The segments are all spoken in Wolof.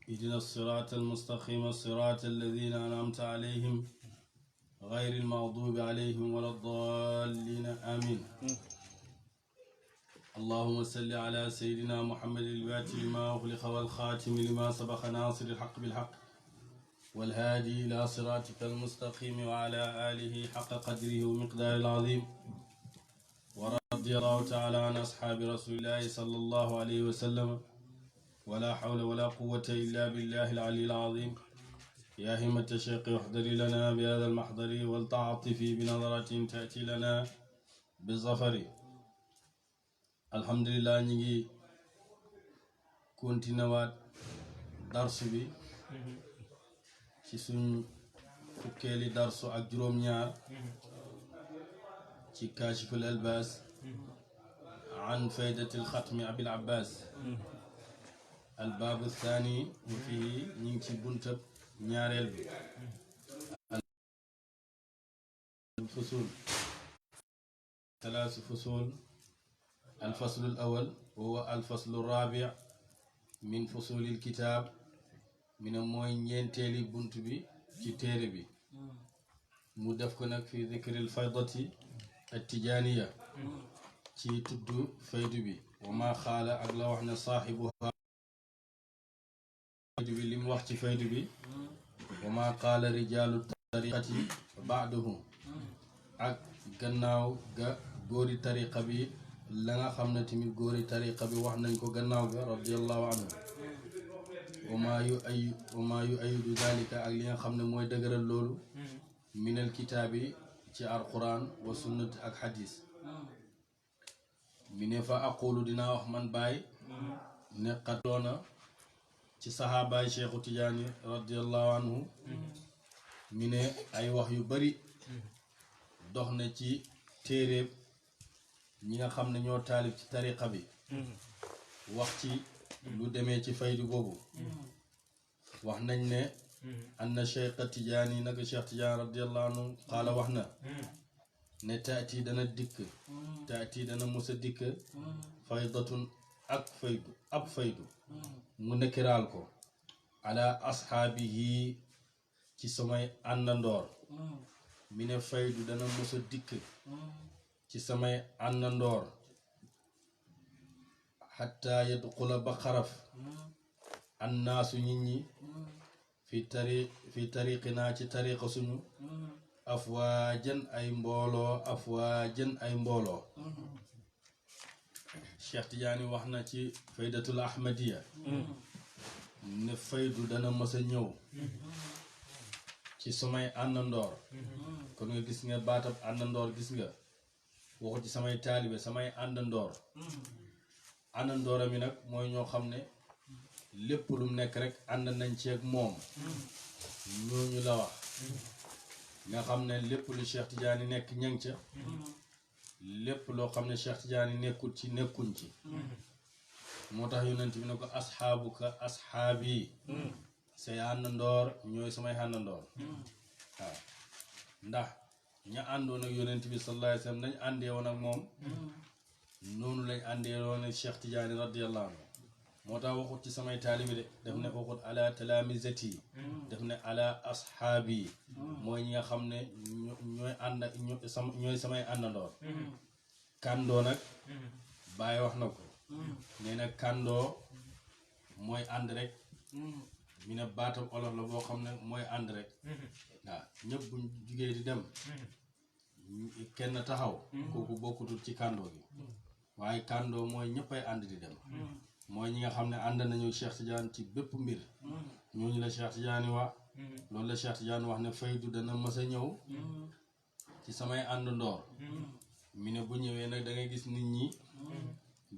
اهدنا الصراط المستقيم صراط الذين أنعمت عليهم غير المغضوب عليهم ولا الضالين آمين. اللهم صل على سيدنا محمد الفاتح لما أغلق والخاتم لما سبق ناصر الحق بالحق والهادي إلى صراطك المستقيم وعلى آله حق قدره ومقدار العظيم. ورضي الله تعالى عن أصحاب رسول الله صلى الله عليه وسلم ولا حول ولا قوة إلا بالله العلي العظيم. يا همة الشيخ احضري لنا بهذا المحضر ولتعطفي بنظرة تأتي لنا بالظفر. الحمد لله نيجي كونتينوات درس بي ci suñ fukkeeli darsu ak juróom-ñaar ci kaashiful albaas an faydatil xatmi abil abbaas albaabu thani wa fii ñu ngi ci buntab ñaareel bi الفصول ثلاث فصول. الفصل الأول وهو الفصل الرابع من فصول الكتاب من mooy ñeenteeli bunt bi ci téere bi mu def ko nag fi dhikril faydati at-tijaaniya ci tudd faydu bi wa ma xaala ak la wax ne saaxibuha faydu bi li mu wax ci faydu bi wa ma qaala rijaalu tariqati ba'dahu ak gannaaw ga góori tariqa bi la nga xam ne tamit góori tariqa bi wax nañ ko gannaaw ga radiyallahu anhu wama yu ayidu dalika ak li nga xam ne mooy dëgëral loolu minal kitaabi ci alquran wa sunnati ak xadis mi ne fa aqulu dinaa wax man baay ne xatoona ci saxaabaay cheikhu tijaani radiallahu anhu mi ne ay wax yu bari dox na ci téeréeb ñi nga xam ne ñoo taalib ci tariqa bi wax ci lu demee ci faydu boobu wax nañ ne anna cheikh tijaani naka cheikh tijaani radiallahu anhu qaala wax na ne taati dana dikk taati dana musa dikk faydatun ak faydu ab faydu mu nekkiraal ko ala ashaabihi ci samay àndandoor mi ne faydu dana musa dikk ci samay àndandoor xatta yadxula ba xaraf annaasu nit ñi fi tariqinaa ci tariqa suñu afwaajan ay mbooloo Cheikh Tidiane wax na ci faydatul ahmadiya ne faydu dana mës a ñëw ci samay àndandoor kon nga gis nga baatab àndandoor gis nga waxu ci samay taalibe samay àndandoor àndandoora mi nag mooy ñoo xam ne lépp lu mu nekk rek ànd nañ ci ak moom ñooñu la wax nga xam ne lépp lu Cheikh Tidiane nekk ñang ca lépp loo xam ne Cheikh Tidiane nekkul ci nekkuñ ci moo tax yonent bi ne ko asxaabuka asxaabi say àndandoor ñooy samay àndandoor waaw ndax ña àndoon ak yonent bi sallallahu alayhi wa sallam dañ àndee woon ak moom noonu lañ àndee woon ak Cheikh Tidiane radiyallahu anhu moo tax waxut ci samay taalibi de def ne waxut ala talaamisati def ne ala ashaabi mooy ñi nga xam ne ñooy ànd ak ñooy samay àndandoor kàndoo nag Baay wax na ko nee na kàndoo mooy ànd rek mi ne baatam olof la boo xam ne mooy ànd rek waaw ñëpp buñ jugee di dem kenn taxaw kooku bokkutul ci kàndoo gi waaye kàndoo mooy ñëppay ànd di dem mooy ñi nga xam ne ànd nañu Cheikh Tidiane ci bépp mbir ñooñu la Cheikh Tidiane wax loolu la Cheikh Tidiane wax ne faydu dana mës a ñëw ci samay àndandoor mi ne bu ñëwee nag da ngay gis nit ñi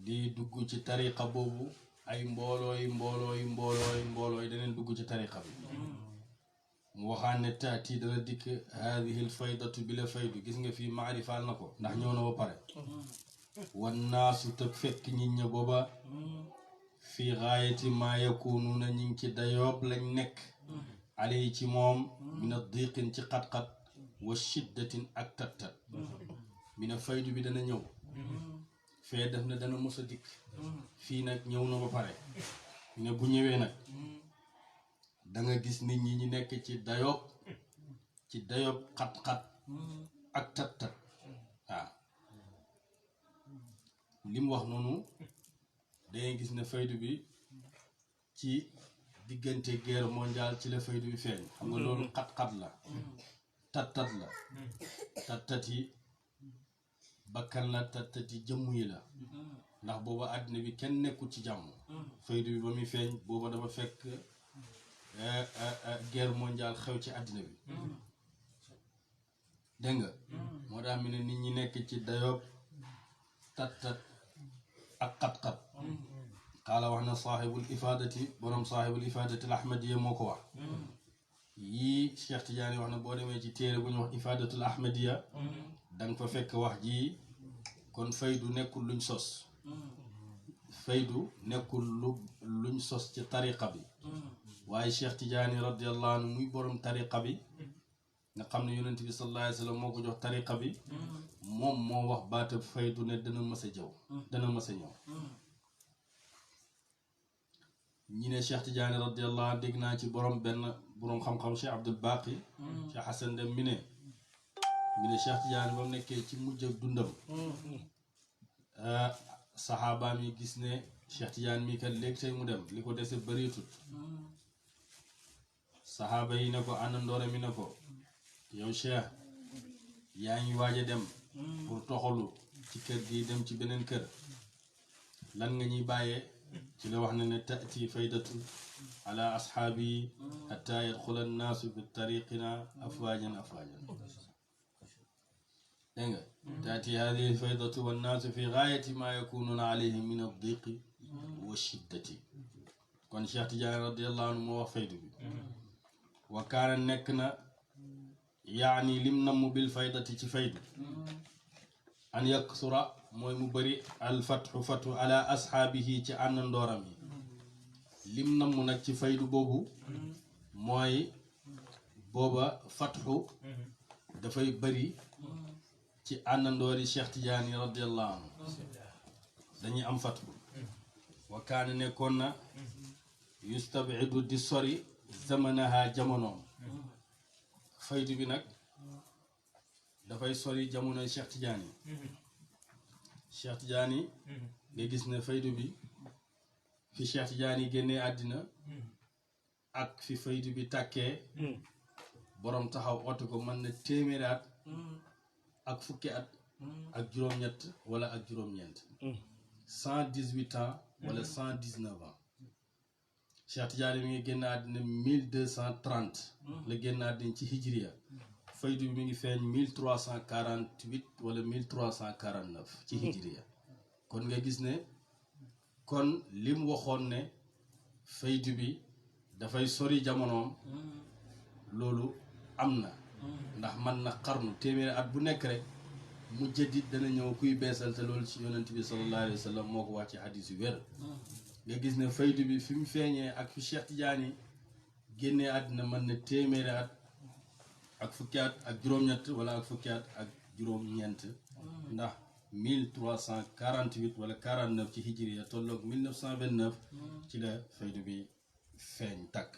di dugg ci tariqa boobu ay mbooloo yi daneen dugg ci tariqa bi mu waxaan ne taati dana dikk haadihi l faydatu bi la faydu gis nga fii maarifaal na ko ndax ñëw na ba pare wan naasu te fekk nit ña booba fii gaayati maa yakunuuna ñi ngi ci dayoob lañ nekk alay ci moom mina diqin ci xat-xat wa shiddatin ak tat-tat mina faydu bi dana ñëw fee def ne dana mos a dikk fii nag ñëw na ba pare ne bu ñëwee nag da nga gis nit ñi ñu nekk ci dayoob xat-xat ak tat-tat waaw li mu wax noonu dangay gis ne faydu bi ci diggante guerre mondiale ci la faydu bi feeñ xam nga loolu xat-xat la tat-tat la tat-tat yi bakkan la tat-tat yi jëmm yi la ndax booba àddina bi kenn nekkul ci jàmm faydu bi ba muy feeñ booba dafa fekk guerre mondiale xew ci àddina bi dégg nga moo tax mi ne nit ñi nekk ci dayoob tat-tat ak xat-xat xaala wax na saaxibul ifaadati borom saaxibul ifaadati al ahmadiya moo ko wax yii Cheikh Tidiane wax na boo demee ci téere bu ñu wax ifaadatul ahmadiya danga fa fekk wax ji kon faydu nekkul luñ sos faydu nekkul luñ sos ci tariqa bi waaye Cheikh Tidiane radiallahu anhu muy borom tariqa bi nga xam ne yonent bi sallallahu alayhi wa sallam moo ko jox tariqa bi moom moo wax baatab faydu ne dana mës a ñëw ñi ne Cheikh Tidiane radiallahu anhu dégg naa ci borom xam-xam Cheikh Abdul Baqi Cheikh Hassan Dem mi ne Cheikh Tidiane ba mu nekkee ci mujj ak dundam saxaabaam yi gis ne Cheikh Tidiane mii kat léegi tey mu dem li ko dese bëreetut saxaaba yi ne ko àndandoore mi ne ko yow Cheikh yaa ngi waaj a dem pour toxalu ci kër gi dem ci beneen kër lan nga ñuy bàyyee ci la wax ne taati faydatu ala asxaabi hatta yadxula annaasu fi tariqina afwaajan dégg nga taati hadihi faydatu wannaasu fi gaayati ma yakununa alayhi min addiqi wa shiddati kon Cheikh Tidiane radiallahu anhu moo wax faydu bi wa kaana nekk na yaani lim namm bil faydati ci faydu an yaksura mooy mu bëri al fatu ala asxaabihi ci ànd ndooram yi lim namm nag ci faydu boobu mooy booba fatxu dafay bëri ci àndandoori Cheikh Tidiane radiallahu anhu dañuy am fatxu wa kaana nekkoon na yustabidu di sori zamanaha jamonoom faydu bi nag dafay sori jamonoy Cheikh Tidiane Cheikh Tidiane nga gis ne faydu bi fi Cheikh Tidiane génnee àddina ak fi faydu bi tàkkee borom taxaw oote ko mën na téeméeri at ak fukki at ak juróom-ñett wala ak juróom-ñeent 118 ans wala 119 ans Cheikh Tidiane mi ngi génn àddina 1230 la génn àddina ci hijriya faydu bi mi ngi feeñ 1348 wala 1349 ci hijriya kon nga gis ne kon lim waxoon ne faydu bi dafay sori jamonoom loolu am na ndax man na xarnu téeméeri at bu nekk rek mu jëddit dana ñëw kuy beesal te loolu ci yonent bi sallallahu alayhi wa sallam moo ko wax ci hadis yu wér nga gis ne faydu bi fi mu feeñee ak fi Cheikh Tidiane génnee àddina mën na téeméeri at ak fukki at ak juróom-ñett wala ak fukki at ak juróom-ñeent ndax 1348 wala 49 ci hijriya tolloog 1929 ci la faydu bi feeñ tàkk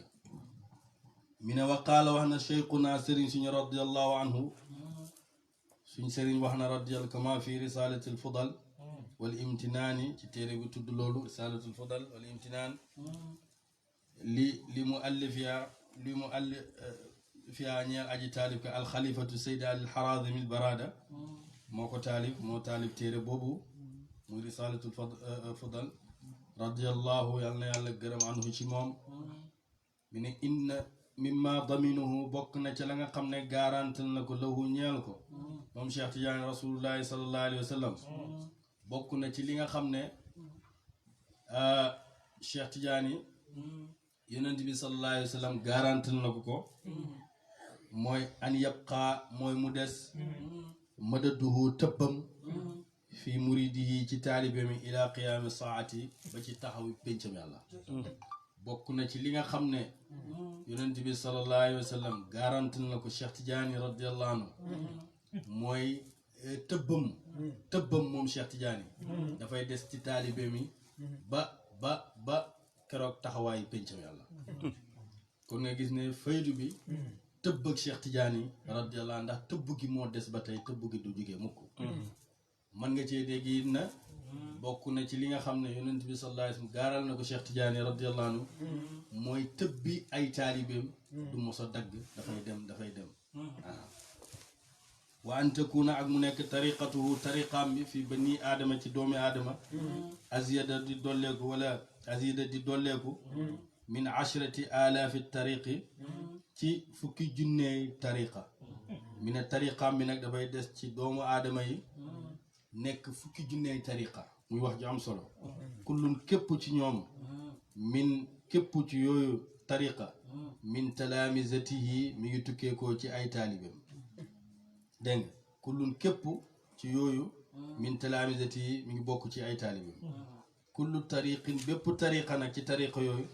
mi ne waqaala wax na cheikhuna sëriñ suñu radiallahu anhu suñ sëriñ wax na radiallahu kama fi risalati al fudal wal imtinaani ci téere bi tudd loolu risalatu al fudal wal imtinaan li mu allif fiyaa ñeel aji taalif ka alxalifatu sayd al harazimi al barada moo taalif téere boobu muy risalatul fudal radiallahu yàlla na yàlla gërëm anhu ci moom mi ne inna mimma daminuhu bokk na ca la nga xam ne garantal na ko lahu ñeel ko moom Cheikh Tidiane rasulullahi sallallahu alayhi wa sallam bokk na ci li nga xam ne Cheikh Tidiane yonent bi sallallahu alayhi wa sallam garantal na ko mooy an yabqa mooy mu des madaduhu tëbbam fii muridihi ci taalibe mi ila qiyaami saati ba ci taxaw péncam yàlla bokk na ci li nga xam ne yonent bi sallallahu alayhi wa sallam garantal na ko Cheikh Tidiane radiallahu anhu mooy tëbbam moom Cheikh Tidiane dafay des ci taalibe mi ba keroog taxawaayu péncam yàlla kon nga gis ne faydu bi tëbb ak Cheikh Tidiane radiyallahu ndax tëbb gi moo des ba tey tëbb gi du jógee mukk man nga cee dégg na bokk na ci li nga xam ne yonent bi sallallahu alayhi wasallam gaaral na ko Cheikh Tidiane radiyallahu anhu mooy tëbbi ay taalibeem du mos a dagg dafay dem waaw wa an takuna ak mu nekk tariqatuhu tariqaam bi fi bani aadama ci doomi aadama aziyada di dolleeku min 10,000 tariqi ci fukki junneey tariqa mi ne tariqaam bi nag dafay des ci doomu aadama yi nekk fukki junneey tariqa muy wax ju am solo kullun képp ci ñoom min képp ci yooyu tariqa min talaamisatihi mi ngi tukkeekoo ci ay taalibeem dégg nga kullun képp ci yooyu min talaamisatihi mi ngi bokk ci ay taalibeem kullu tariqin bépp tariqa nag ci tariqa yooyu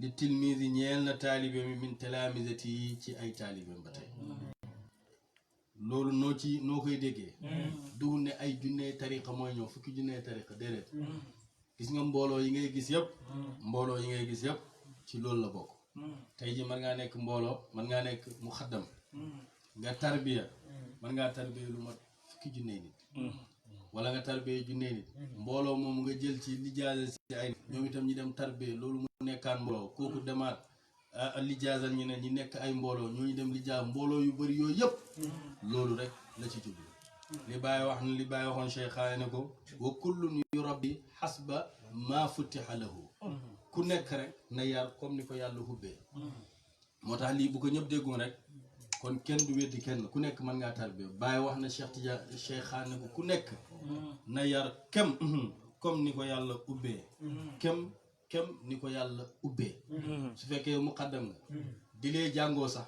li tilmisi ñeel na taalibeem min talaamisatihi ci ay taalibeem ba tey loolu noo koy déggee duwul ne ay junnee tariqa mooy ñëw fukki junnee tariqa déedéet gis nga mbooloo yi ngay gis yëpp ci loolu la bokk tey ji mën ngaa nekk mbooloo mën ngaa nekk muxaddam nga tarbiya mën ngaa tarbiya lu mat fukki junnee nit wala nga tarbiya junnee nit mbooloo moom nga jël ci lijaasa ci ay ñoom itam ñi dem tarbiya loolu mu nekkaan mbooloo kooku demaat lijaasal ñeneen ñi nekk ay mbooloo ñooñu dem lijaas mbooloo yu bëri yooyu yëpp loolu rek la ci jublu li Baay wax na li Baay waxoon Cheikhaane ne ko wa kullun yurabbi hasba ma futiha lahu ku nekk rek na yar comme ni ko yàlla hubbee moo tax lii bu ko ñëpp déggoon rek kon kenn du weddi kenn ku nekk mën ngaa tarbiya Baay wax na Cheikh Tidiane Cheikhaane ne ko ku nekk na yar comme ni ko yàlla ubbee kem ni ko yàlla ubbee su fekkee muqaddam nga di lee jàngoo sax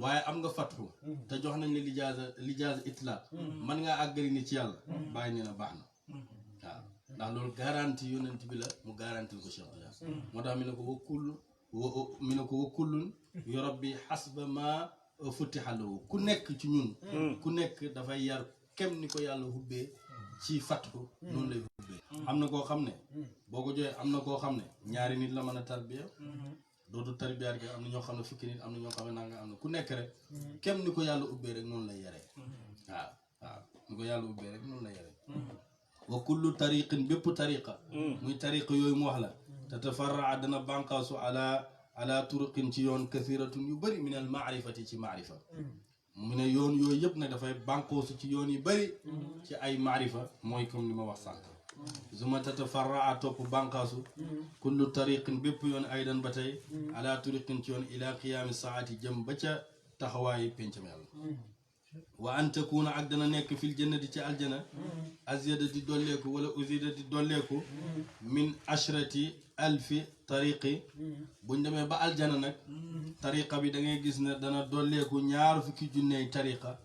waaye am nga fattu te jox nañ la lijaasa itlaq man ngaa àggali ni ci yàlla bàyyi nee na baax na waaw ndax loolu garanti yonent bi la mu garantil ko Cheikh Tidiane moo tax mi ne ko wa kullun yurabbi hasba ma futiha lahu ku nekk ci ñun ku nekk dafay yar kem ni ko yàlla hubbee ci fattu noonu lay hubbee am na koo xam ne boo ko joxee am na koo xam ne ñaari nit la mën a tarbiya dootu tarbiyaat gi am na ñoo xam ne fukki nit am na ñoo xam ne nanga am na ku nekk rek kem ni ko yàlla ubbee rek noonu lay yaree waaw ni ko yàlla ubbee rek noonu lay yaree wa kullu tariqin bépp tariqa muy tariqa yooyu mu wax la te tafarraa dana bànqaasu ala turuqin ci yoon kathiratun yu bëri min al maarifati ci maarifa mu ne yoon yooyu yëpp nag dafay bànqoosu ci yoon yu bëri ci ay maarifa mooy comme li ma wax sànq zuma tatafarraa topp bànqaasu kullu tariqin bépp yoon aydan ba tey ala turiqin ci yoon ila qiyaami saati jëm ba ca taxawaayi pencam yàlla wa an takuna ak dana nekk fil jannati ci aljana azyada di dolleeku wala uzida di dolleeku min 10,000 tariqi buñ demee ba aljana nag tariqa bi da ngay gis ne dana dolleeku 20,000 tariqa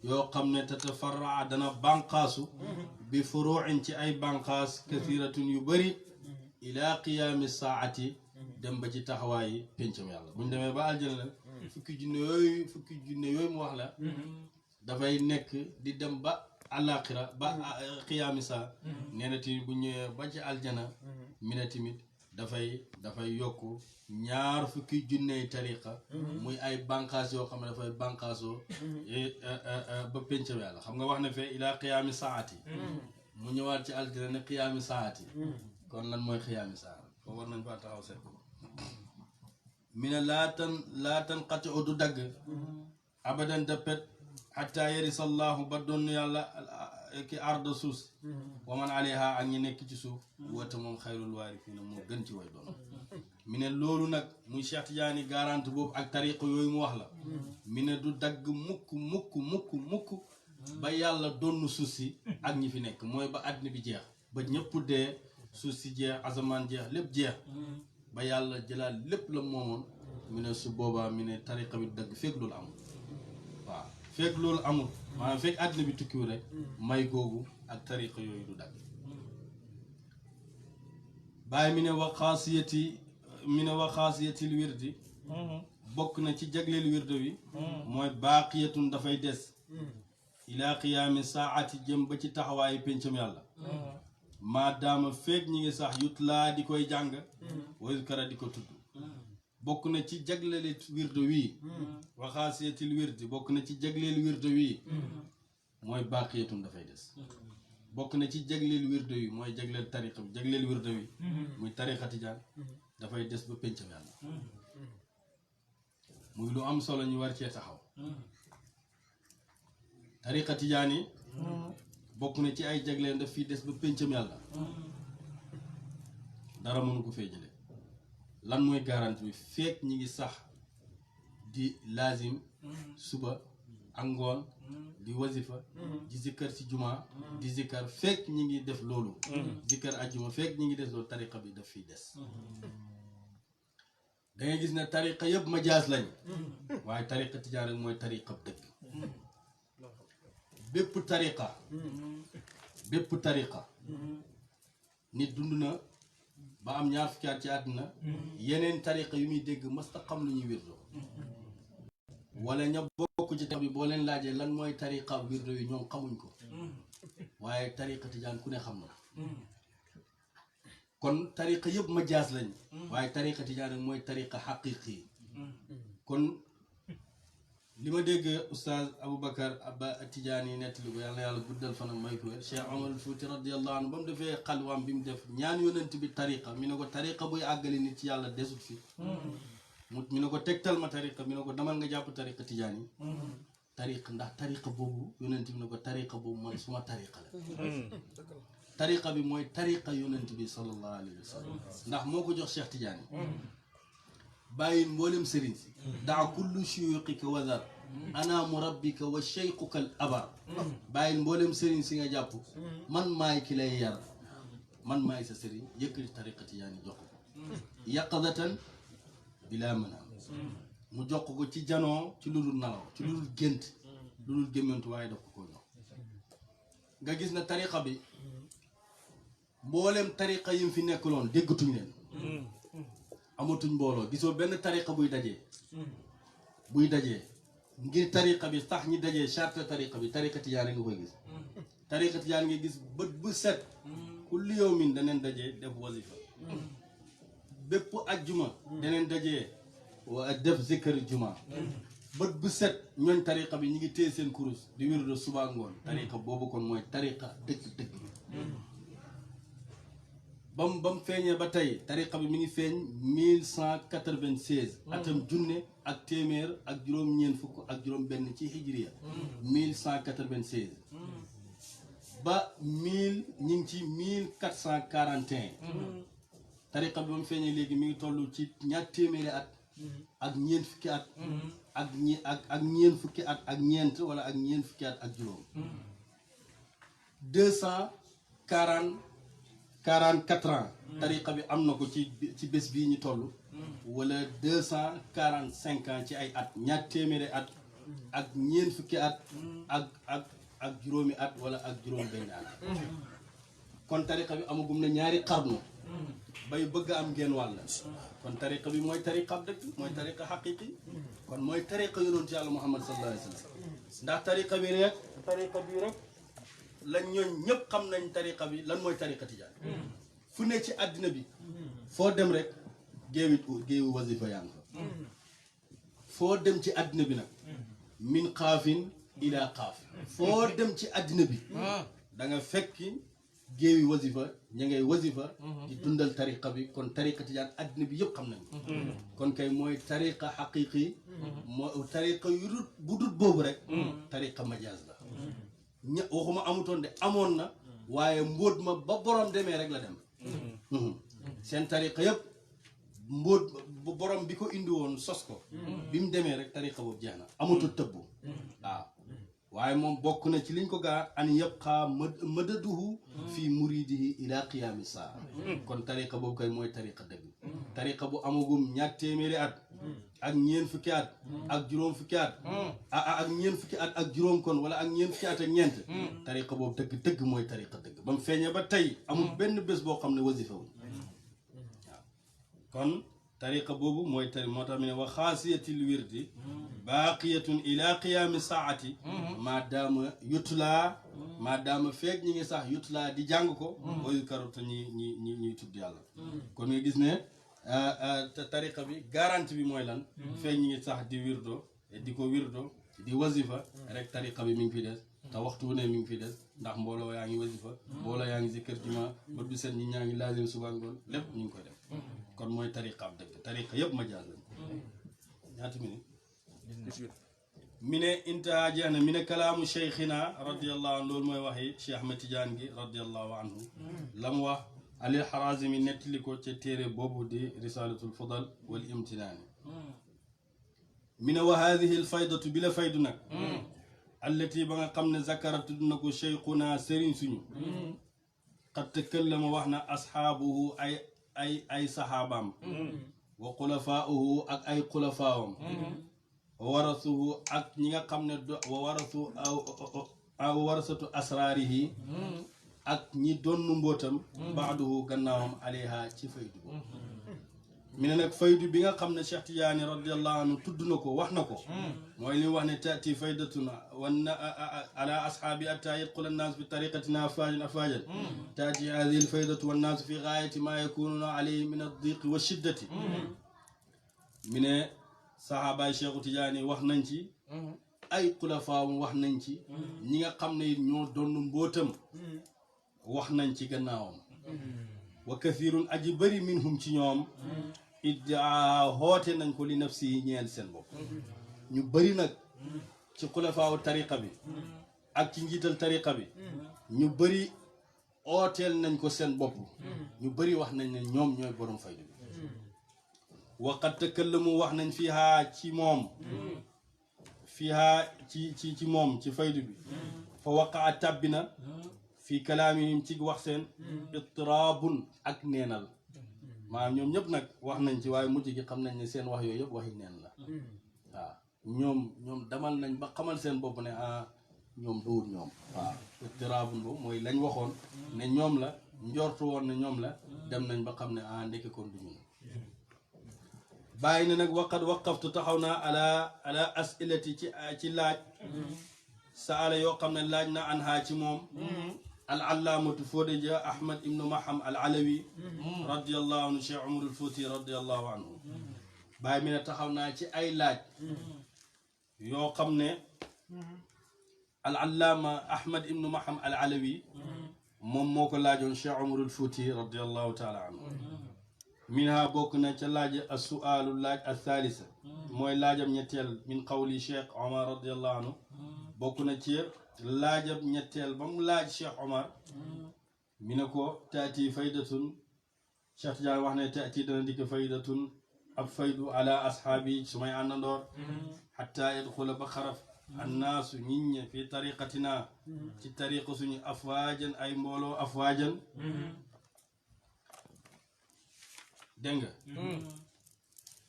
yoo xam ne tatafarraa dana bànqaasu bi furuu'in ci ay bànqaas kathiratun yu bëri ila qiyaami saati dem ba ci taxawaayi pencam yàlla buñ demee ba aljana nag fukki junne yooyu mu wax la dafay nekk di dem ba àllaaxira ba qiyaami saa nee na tamit bu ñëwee ba ci aljana mi ne tamit dafay yokk 20,000 tariqa muy ay bànqaas yoo xam ne dafay bànqaasoo ba pencam yàlla xam nga wax na fee ila qiyaami saati mu ñëwaat ci aljana ne qiyaami saati kon lan mooy qiyaami saa foofu war nañ faa taxaw seet mi ne laa tanqati du dagg abadan dappet xatta yarisa allahu ba doon yàlla ki arda suuf wa man alayha ak ñi nekk ci suuf woote moom xayrul waarisiina moo gën ci way doon mi ne loolu nag muy Cheikh Tidiane garanti boobu ak tariqa yooyu mu wax la mi ne du dagg mukk ba yàlla donn suuf si ak ñi fi nekk mooy ba àddina bi jeex ba ñëpp dee suuf si jeex asamaan jeex lépp jeex ba yàlla jëlaat lépp la moomoon mi ne su boobaa mi ne tariqa bi dagg fekk loolu amul waaw fekk loolu amul maanaam fekk àddina bi tukkiwu rek may googu ak tariqa yooyu du dagg bàyyi mi ne wa xaasiyatil wirdi bokk na ci jagleel wirdo wi mooy baaqiyatun dafay des ila qiyaami saati jëm ba ci taxawaayu pencam yàlla maadaama feeg ñi ngi sax yut laa di koy jàng wa yuzkara di ko tudd bokk na ci jagleel wirdo wii waxaasiyatil wirdi bokk na ci jagleel wirdo wii mooy baaqiyatun dafay des bokk na ci jagleel wirdo wi mooy jagleel tariqa bi jagleel wirdo wi muy tariqa tijaan dafay des ba péncam yàlla muy lu am solo ñu war cee taxaw tariqa tijaan yi bokk na ci ay jagleel daf fii des ba péncam yàlla dara mënu ko fee jële lan mooy garanti bi fekk ñi ngi sax di lazim suba ak ngoon di wazifa di zikkar ci juma di zikkar fekk ñi ngi def loolu zikkar ajjuma fekk ñi ngi def loolu tariqa bi daf fiy des da ngay gis ne tariqa yëpp majaas lañ waaye tariqa tijaan rek mooy tariqa dëgg bépp tariqa nit dund na ba am ñaar fukki at ci àddina yeneen tariqa yu muy dégg masta xam lu ñuy wirdo wala ña bokk ci tax bi boo leen laajee lan mooy tariqa wirdo yi ñoom xamuñ ko waaye tariqa tijaan ku ne xam na kon tariqa yëpp majaas lañ waaye tariqa tijaan rek mooy tariqa xaqiqi kon li ma dégg oustaz Aboubacar Abba Tijaani nettali ko yàlla yàlla guddal fanam may ko wér Cheikh Omar Fouti radiyallahu anhu ba mu defee xalwaam bi mu def ñaan yonent bi tariqa mi ne ko tariqa buy àggali nit ci yàlla desut fi mi ne ko tegtal ma tariqa mi ne ko damal nga jàpp tariqa Tijaani tariqa ndax tariqa boobu yonent bi ne ko tariqa boobu man suma tariqa la tariqa bi mooy tariqa yonent bi sallallahu alayhi wa sallam ndax moo ko jox Cheikh Tijaani bàyyi mboolem sëriñ si daa kullu shuyuqika wazar ana murabbika wa shaykhuka al abar bàyyi mboolem sëriñ si nga jàpp man maay ki lay yar man maay sa sëriñ yëkkati tariqa Tijaani jox ko yaqadatan bila manam mu jox ko ci janoo ci lu dul nalaw ci lu dul gént lu dul gémmantu waaye daf ko jox nga gis na tariqa bi mboolem tariqa yi mu fi nekkuloon déggatuñ leen amatuñ mbooloo gisoo benn tariqa buy dajee ngir tariqa bi sax ñi dajee charte tariqa bi tariqa tijaan nga koy gis tariqa tijaan nga gis bët bu set kulli yawmin daneen dajee def wazifa bépp ajjuma daneen dajee wa def zikr juma bët bu set ñooñ tariqa bi ñu ngi téye seen kurus di wirdo suba ngoon tariqa boobu kon mooy tariqa dëgg bam feeñee ba tey tariqa bi mi ngi feeñ 1196 atam junne ak téeméer ak juróom-ñeent fukk ak juróom-benn ci hijriya 1196 ba 1000 ñu ngi ci 1441 tariqa bi ba mu feeñee léegi mi ngi toll ci ñaar téeméeri at ak ñeent fukki at ak ñeent fukki at ak ñeent wala ak ñeent fukki at ak juróom 244 ans tariqa bi am na ko ci bés bii ñu toll wala 245 ans ci ay at ñaar téeméeri at ak ñeent fukki at ak juróomi at wala ak juróom benn at kon tariqa bi amagum na ñaari xarnu bay bëgg am ngeen wàll kon tariqa bi mooy tariqa dëgg mooy tariqa xaqiqi kon mooy tariqa yonent yàlla Muhammad sallallahu alayhi wa sallam ndax tariqa bi rek lañ ñooñ ñëpp xam nañ tariqa bi lan mooy tariqa tijaan fu ne ci àddina bi foo dem rek géewi wazifa yaa ngi fa foo dem ci àddina bi nag min xaafin ila xaaf foo dem ci àddina bi da nga fekki géewi wazifa ña ngay wazifa di dundal tariqa bi kon tariqa tijaan àddina bi yëpp xam nañ kon kay mooy tariqa xaqiqi moo tariqa yu dut bu dut boobu rek tariqa majaaz la waxuma amutoon de amoon na waaye mbóot ma ba borom demee rek la dem seen tariqa yëpp mbóot bu borom bi ko indi woon sos ko bi mu demee rek tariqa boobu jeex na amatul tëbbu waaw waaye moom bokk na ci liñ ko gaa an yabqa madaduhu fii muridihi ila qiyaami saa kon tariqa boobu kay mooy tariqa dëgg tariqa bu amagum ñaar téeméeri at ak ñeent fukki at ak juróom fukki at ak ñeent fukki at ak juróom kon wala ak ñeent fukki at ak ñeent tariqa boobu dëgg mooy tariqa dëgg ba mu feeñee ba tey amul benn bés boo xam ne wasifa wuñ waaw kon tariqa boobu mooy moo tax mi ne wa xaasiyatil wirdi baaqiyatun ila qiyaami saati maadaama yutlaa maadaama feeg ñi ngi sax yutlaa di jàng ko wa yukaru te ñuy tudd yàlla kon nga gis ne tariqa bi garanti bi mooy lan feeg ñi ngi sax di wirdo di ko wirdo di wasifa rek tariqa bi mi ngi fi des te waxtu wu ne mi ngi fi des ndax mbooloo yaa ngi wasifa mbooloo yaa ngi zikkër juma ba du seen ñi ñaa ngi laazim suba ngoon lépp ñu ngi koy def kon mooy tariqaam dëgg tariqa yëpp majaaz lañ ñaata minute mi ne intaha jeex na mi ne kalaamu cheikhina radiallahu anhu loolu mooy waxi Cheikh Ahmed Tidiane gi radiallahu anhu la mu wax alil Harazimi nettali ko ca téere boobu di risalatul fadal wal imtinaani mi ne wa hadihi l faydatu bi la faydu nag allati ba nga xam ne zakara tudd na ko cheikhuna sëriñ suñu qad takallama wax na asxaabuhu ay saxaabaam wa xulafaauhu ak ay xulafaawam wa warasuhu ak ñi nga xam ne wa warasu aw warasatu asraarihi ak ñi donnu mbootam baaduhu gannaawam aleyha ci faydu mi ne nag faydu bi nga xam ne Cheikh Tidiane radiallahu anhu tudd na ko wax na ko mooy li mu wax ne taati faydatuna wana ala ashaabi atta yadxula annaas fi tariqatina afaajan afaajan taati hadihi lfaydatu wannaasu fi gaayati ma yakununa alayhi min addiqi wa shiddati mi ne saxaabaay Cheikhu Tidiane wax nañ ci ay xulafaawum wax nañ ci ñi nga xam ne it ñoo donn mbootam wax nañ ci gannaawam wa kathirun aji bëri minhum ci ñoom iddaa hoote nañ ko li nafsi yi ñeel seen bopp ñu bëri nag ci xulafaawu tariqa bi ak ci njiital tariqa bi ñu bëri ooteel nañ ko seen bopp ñu bëri wax nañ ne ñoom ñooy borom faydu bi waqad takallamu wax nañ fiihaa ci moom fiihaa ci moom ci faydu bi fa waqaa tàbbina fii kalaamihim ci wax seen itiraabun ak neenal maanaam ñoom ñëpp nag wax nañ ci waaye mujj gi xam nañ ne seen wax yooyu yëpp waxi neen la waaw ñoom damal nañ ba xamal seen bopp ne ñoom duwut ñoom waaw itiraabun boobu mooy lañ waxoon ne ñoom la njortu woon ne ñoom la dem nañ ba xam ne ndekki kon du ñun bàyyi na nag waqad waqaftu taxaw naa ala asilati ci laaj saala yoo xam ne laaj na anha ci moom al allaamatu Fodé Dia Ahmad ibnu Maham al alawi radiallahu anhu Cheikh Umarul Fouti radiallahu anhu bàyyi mi ne taxaw naa ci ay laaj yoo xam ne al allaama Ahmad ibnu Maham al alawi moom moo ko laajoon Cheikh Umarul Fouti radiallahu taala anhu minha bokk na ca laaj as-su'aalu laaj al-thaalisa mooy laajam ñetteel min qawli Cheikh Omar radiallahu anhu bokk na ci laajam ñetteel ba mu laaj Cheikh Omar mi ne ko taati faydatun Cheikh Tidiane wax ne taati dana dikk faydatun ab faydu ala ashaabi su may àndandoor xatta yadxula ba xaraf annaasu nit ñi fi tariqatina ci tariqa suñu afwaajan ay mbooloo afwaajan dégg nga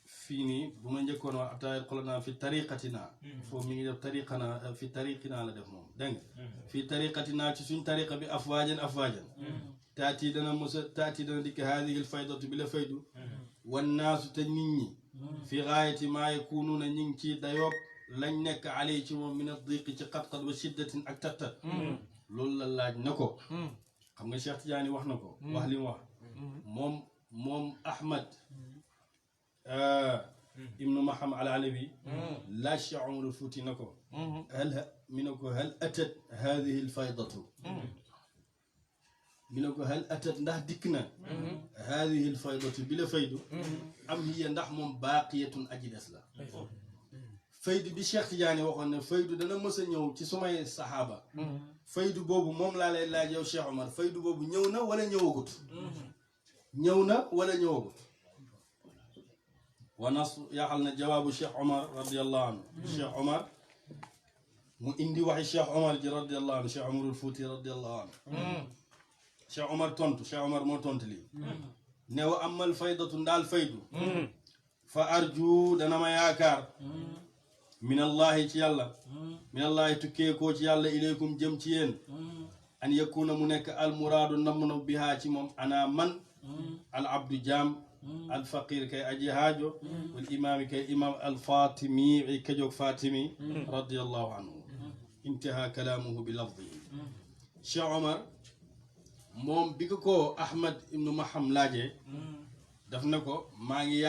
fii nii bu ma njëkkoon wax xatta yadxulanaa fi tariqatina foofu mi ngi def tariqana fi tariqina la def moom dégg nga fi tariqatina ci suñ tariqa bi afwaajan afwaajan taati dana dikk haadihi l faydatu bi la faydu wannaasu te nit ñi fi gaayati maa yakunuuna ñi ngi ci dayoob lañ nekk alay ci moom min addiqi ci xat-xat wa shiddatin ak tat-tat loolu la laaj na ko xam nga Cheikh Tidiane wax na ko wax li mu wax moom Ahmad ibnu Maham al alawi laaj Cheikh Umarul Fouti na ko hal atat hadihi l faydatu mi ne ko hal atat ndax dikk na hadihi l faydatu bi la faydu am hiya ndax moom baaqiyatun aji des la faydu bi Cheikh Tidiane waxoon ne faydu dana mës a ñëw ci sumay saxaaba faydu boobu moom laa lay laaj yow Cheikh Omar faydu boobu ñëw na wala ñëwagut ñëw na wala ñëwagut wa nas yaxal na jawaabu Cheikh Omar radiallahu anhu Cheikh Omar mu indi waxi Cheikh Omar ji radiallahu anhu Cheikh Omarul Fouti radiallahu anhu Cheikh Omar tontu Cheikh Omar moo tontu lii ne wa amal faydatu ndaal faydu fa arju dana ma yaakaar minallahi ci yàlla minallahi tukkee koo ci yàlla ilaykum jëm ci yéen an yakuna mu nekk almuraadu namm na bihaa ci moom ana man al abdu jaam al faqir kay aji haajo wal imaami kay imam al fatimi kajog fatimi radiallahu anhu intaha kalaamuhu bi lafdihi Cheikh Omar moom bi ko Ahmad ibnu Maham laajee daf ne ko maa ngi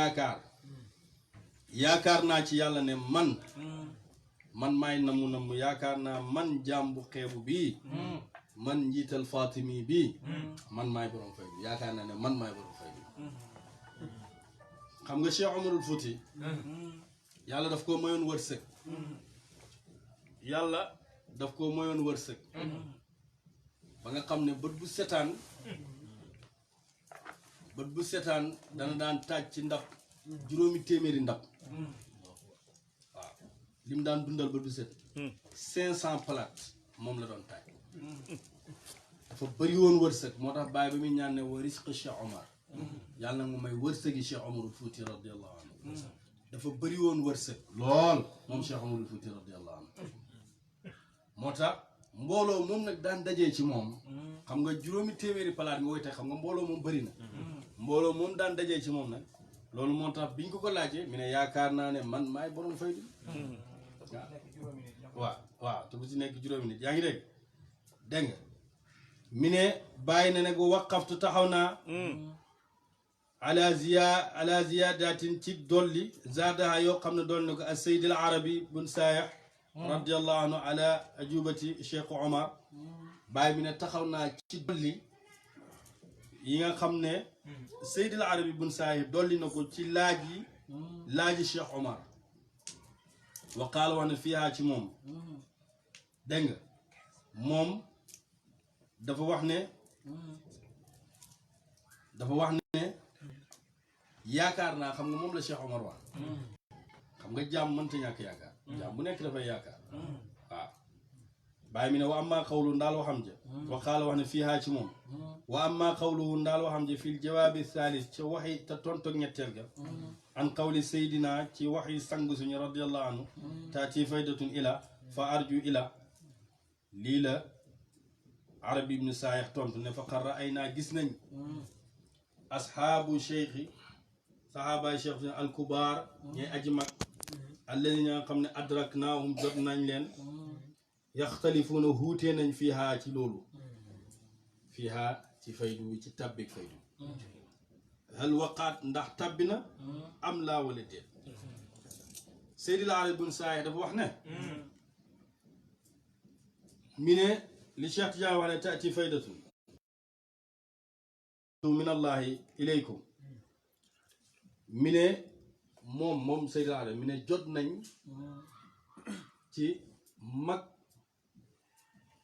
yaakaar naa ci yàlla ne man maay namu yaakaar naa man jaam bu xeebu bii man njiital Fatimi bii man maay borom fay bi yaakaar naa ne man maay borom fay bi xam nga Cheikh Omarul Fouti yàlla daf koo mayoon wërsëg ba nga xam ne bët bu setaan dana daan taaj ci ndab juróomi téeméeri ndab waaw li mu daan dundal bët bu set 500 plate moom la doon taaj dafa bëri woon wërsëg moo tax bàyyi ba muy ñaan ne wa risque Cheikh Omar yàlla nga mu may wërsëgi Cheikh Omarul Fouti radiallahu anhu dafa bëri woon wërsëg lool moom Cheikh Omarul Fouti radiallahu anhu moo tax mbooloo moom nag daan dajee ci moom xam nga juróomi téeméeri palaat nga koy teg xam nga mbooloo moom bëri na mbooloo moom daan dajee ci moom nag loolu moo tax biñ ko laajee mi ne yaakaar naa ne man maay borom fay bi waaw te bu ci nekk juróomi nit yaa ngi dégg nga mi ne bàyyi na nag waqaftu taxaw naa ala ziyadatin ci dolli zaadaha yoo xam ne dool na ko as sayd al arabi bun saayih radiallahu anhu ala ajubati Cheikh Omar bàyyi mi ne taxaw naa ci dolli yi nga xam ne sayd al arabi bun saayih dolli na ko ci laaji Cheikh Omar wa qaala wax ne fiihaa ci moom dégg nga moom dafa wax ne yaakaar naa xam nga moom la Cheikh Omar wax xam nga jaam mënta ñàkk yaakaar jaam bu nekk dafay yaakaar waaw bàyyi mi ne wa amma xawlu ndaal waxam ja wa qaala wax ne fiihaa ci moom wa amma xawluhu ndaal waxam ja fil jawaabi thalis ca waxi te tontoog ñetteel ga an qawli saydina ci waxi sang suñu radiallahu anhu taati faydatun ila fa arju ila lii la arabi ibnu saayih tontu ne fa qad ra'aynaa gis nañ ashaabu cheikhi sahabaay cheikh fi alkubaar ñooy aji mag alladi ña nga xam ne adraknaahum jot nañ leen yaxtalifuuna huutee nañ fiihaa ci loolu fiihaa ci faydu bi ci tabbik faydu hal waqaat ndax tabbi na am laa wala déet Seydil Arabi bun Saayih dafa wax ne mi ne li Cheikh Tidiane wax ne taati faydatun min allahi ilaykum mi ne moom Seydil Arabi mi ne jot nañ ci mag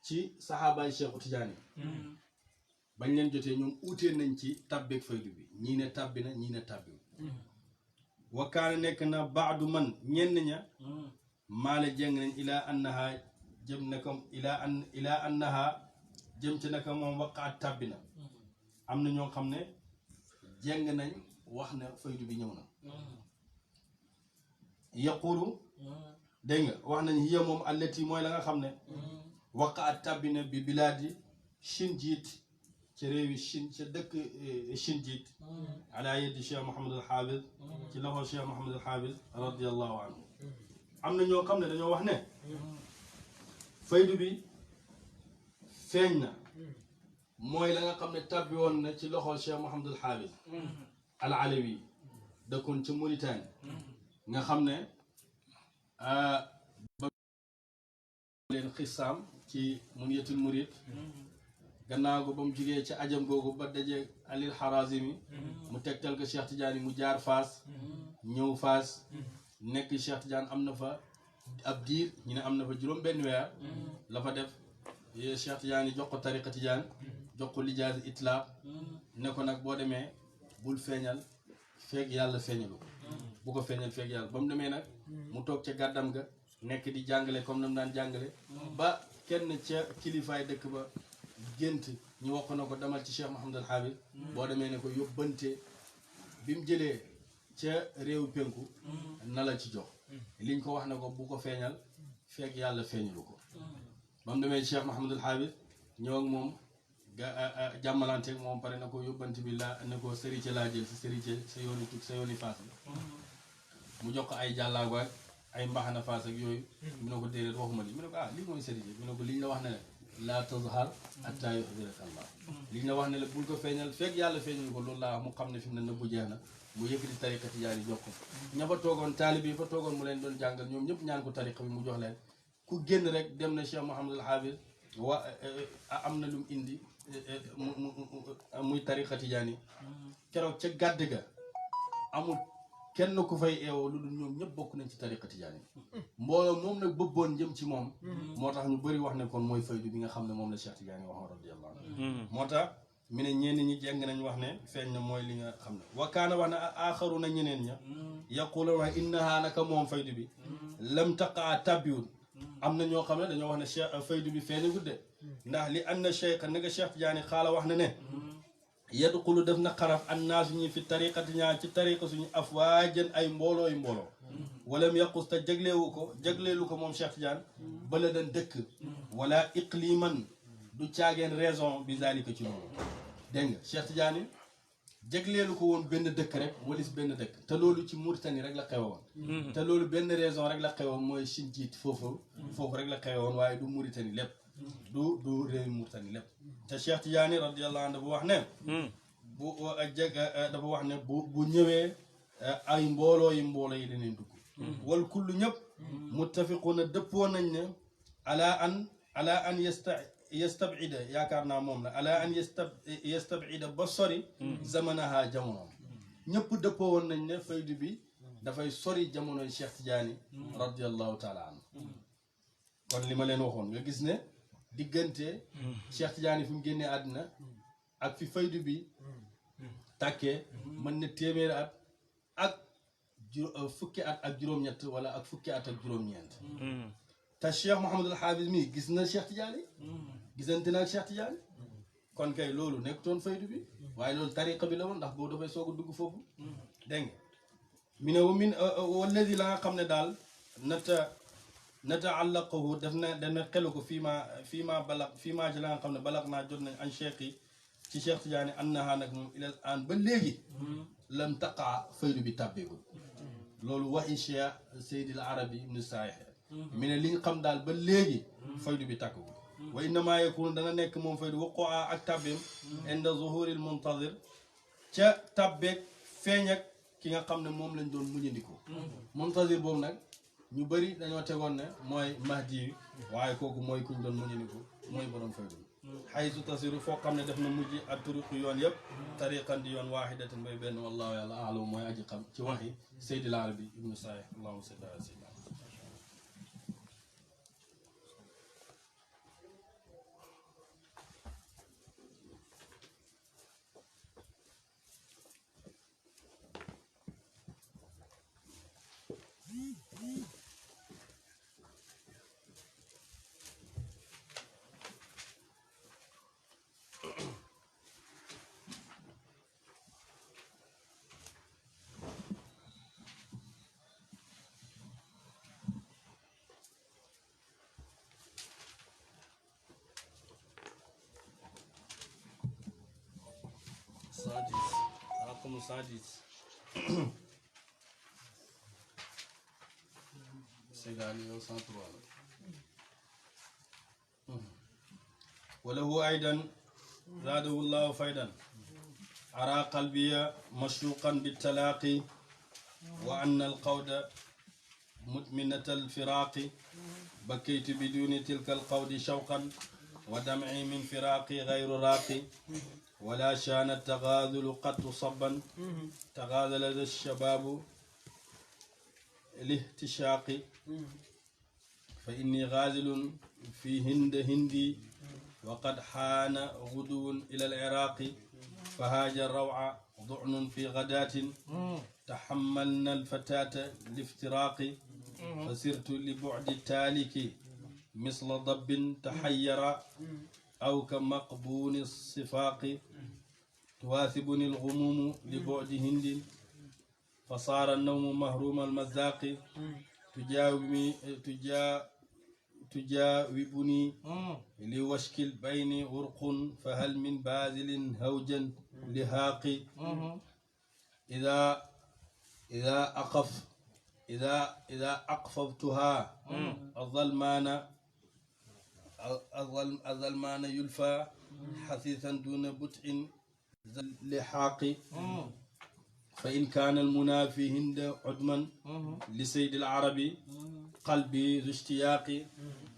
ci saxaabaay Cheikh Tidiane bañ leen jotee ñoom uutee nañ ci tabbeeg faydu bi ñii ne tabbi na ñii ne tabbi wakkaane nekk na baadu man ñenn ña maale jeng nañ ilaa annaha jëm naka ilaa annaha jëm ci naka moom waqaat tabbi na am na ñoo xam ne jeng nañ wax ne faydu bi ñëw na yaqulu dégg nga wax nañ hiya moom allati mooy la nga xam ne waqaat tabbi na bi bilaadi Shinjiit ci réewi Chine ca dëkk Shinjiit ala yeddi Cheikh Mouhamad al Hafiz ci loxo Cheikh Mouhamad al Hafiz radiallahu anhu am na ñoo xam ne dañoo wax ne faydu bi feeñ na mooy la nga xam ne tabbi woon na ci loxo Cheikh Mouhamad al Hafiz al Alawi dëkkoon ca Mauritanie nga xam ne ba leen xisaam ci Munyatul Murid gannaaw ko ba mu jugee ci ajam googu ba daje Alil Harazimi mu tegtal ko Cheikh Tidiane mu jaar Faas ñëw Faas nekk Cheikh Tidiane am na fa ab diir ñu ne am na fa juróom benn weer la fa def Cheikh Tidiane jox ko tariqa Tidiane jox ko lijaasi itlaaq ne ko nag boo demee bul feeñal feeg yàlla feeñalu ko bu ko feeñal feeg yàlla ba mu demee nag mu toog ca gàddam ga nekk di jàngale comme na mu daan jàngale ba kenn ca kilifaay dëkk ba gént ñu wax na ko demal ci Cheikh Mouhamad al Hafiz boo demee ne ko yóbbante bi mu jëlee ca réew penku na la ci jox liñ ko wax ne ko bu ko feeñal fekk yàlla feeñalu ko ba mu demee Cheikh Mouhamad al Hafiz ñëw ak moom jàmmalante ak moom pare na ko yóbbante bi la ne ko sërice laa jël si sërice sa yooni tukk sa yooni faas bi mu jox ko ay jàllaago ak ay mbaxana faas ak yooyu mu ne ko déedéet waxuma li mu ne ko lii mooy sërice mu ne ko liñ la wax ne laa tazhar hatta yuhdiraka allah li ñu wax ne la bul ko feeñal fekk yàlla feeñal ko loolu laa mu xam ne fi mu ne nëbbu jeex na mu yëkkati tariqa tijaani jox ko ña fa toogoon taalib yi fa toogoon mu leen doon jàngal ñoom ñëpp ñaan ko tariqa bi mu jox leen ku génn rek dem na Cheikh Mouhamadul Hafiz am na lu mu indi muy tariqa tijaani keroog ca gàdd ga amul kenn ku fay eewoo lu dul ñoom ñëpp bokk nañ ci tariqa tijaani mbooloo moom nag bëbboon jëm ci moom moo tax ñu bëri wax ne kon mooy faydu bi nga xam ne moom la Cheikh Tidiane waxoon radiyallahu anhu moo tax mi ne ñenn ñi jeng nañ wax ne feeñ na mooy li nga xam ne wa kaana wax na aaxaru na ñeneen ña yaqula wax innahaa naka moom faydu bi lam taqaa tabbiwul am na ñoo xam ne dañoo wax ne cheikh faydu bi feeña gudde ndax li anna cheikh naka Cheikh Tidiane xaala wax na ne yadxulu def na xaraf annaasu ñi fi tariqati ñaa ci tariqa suñu afwaajan ay mbooloo yu mbooloo walam yaqus te jagleelu ko moom Cheikh Tidiane bala dan dëkk wala iqliman du caageen raison bi zalika ci loolu dégg nga Cheikh Tidiane jagleelu ko woon benn dëkk rek walis benn dëkk te loolu ci Mauritanie rek la xewoon te loolu benn raison rek la xewoon mooy Sindiit foofu rek la xewoon waaye du Mauritanie lépp du réew Mauritanie lépp te Cheikh Tidiane radiyallahu anhu dafa wax ne dafa wax ne bu ñëwee ay mbooloo yi danañ dugg wal kullu ñëpp muttafiquna dëppoo nañ ne ala an yastabida yaakaar naa moom la ala an yastabida ba sori zamanaha jamonoom ñëpp dëppoo woon nañ ne faydu bi dafay sori jamonoy Cheikh Tidiane radiyallahu taala anhu kon li ma leen waxoon nga gis ne diggante Cheikh Tidiane fi mu génnee àddina ak fi faydu bi tàkkee mën na téeméeri at ak fukki at ak juróom-ñett wala ak fukki at ak juróom-ñeent te Cheikh Mouhamadul Hafiz mi gis na Cheikh Tidiane gisante na ak Cheikh Tidiane kon kay loolu nekkutoon faydu bi waaye loolu tariqa bi la woon ndax boobu dafay soog a dugg foofu dégg nga mi ne min walladi la nga xam ne daal nataallaqahu dana xelu ko fii ma ci la nga xam ne balaq naa jot nañ an cheikh yi ci Cheikh Tidiane annaha nag moom ilal an ba léegi lam taqaa faydu bi tàbbeegul loolu waxi Cheikh Seydil Arabi ibnu Saih mi ne li nga xam daal ba léegi faydu bi tàkkagul wa innama yakunu dana nekk moom faydu waqoa ak tàbbeem inda zuhuril muntazir ca tàbbeeg feeñ ak ki nga xam ne moom lañ doon mujjandikoo muntazir boobu nag ñu bëri dañoo tegoon ne mooy mahdi waaye kooku mooy kuñ doon mujjandikoo mooy borom faydu xaysu tasiru foo xam ne def na mujj ak turuq yoon yëpp tariqan di yoon waaxidatan bay benn wallahu yàlla alam mooy aji xam ci waxi Seydil Arabi ibnu Saih allahumma salli ala sayyidina رقم 110 سيغاني 103 وله أيضا زاده الله فيدا أرى قلبي مشوقا بالتلاقي وأن القود مدمنة الفراق بكيت بدون تلك القود شوقا ودمعي من فراقي غير راقي ولا شان التغاذل قد صبا تغاذل ذا الشباب الاهتشاق فإني غازل في هندي وقد حان غدو إلى العراق فهاج الروع ضعن في غداة تحملنا الفتاة لافتراق فسرت لبعد التالك مثل ضب تحير أو كمقبون الصفاق تواثبني الغموم لبعد هند فصار النوم مهروم المزاق تجاوبني لوشك البين غرق فهل من باذل هوجا لهاق إذا, إذا, أقف, إذا, إذا, إذا أقففتها الظلمان الظلمان يلفى حثيثا دون بطء لحاق فإن كان المنافي هند عدما لسيد العربي قلبي ذو اشتياق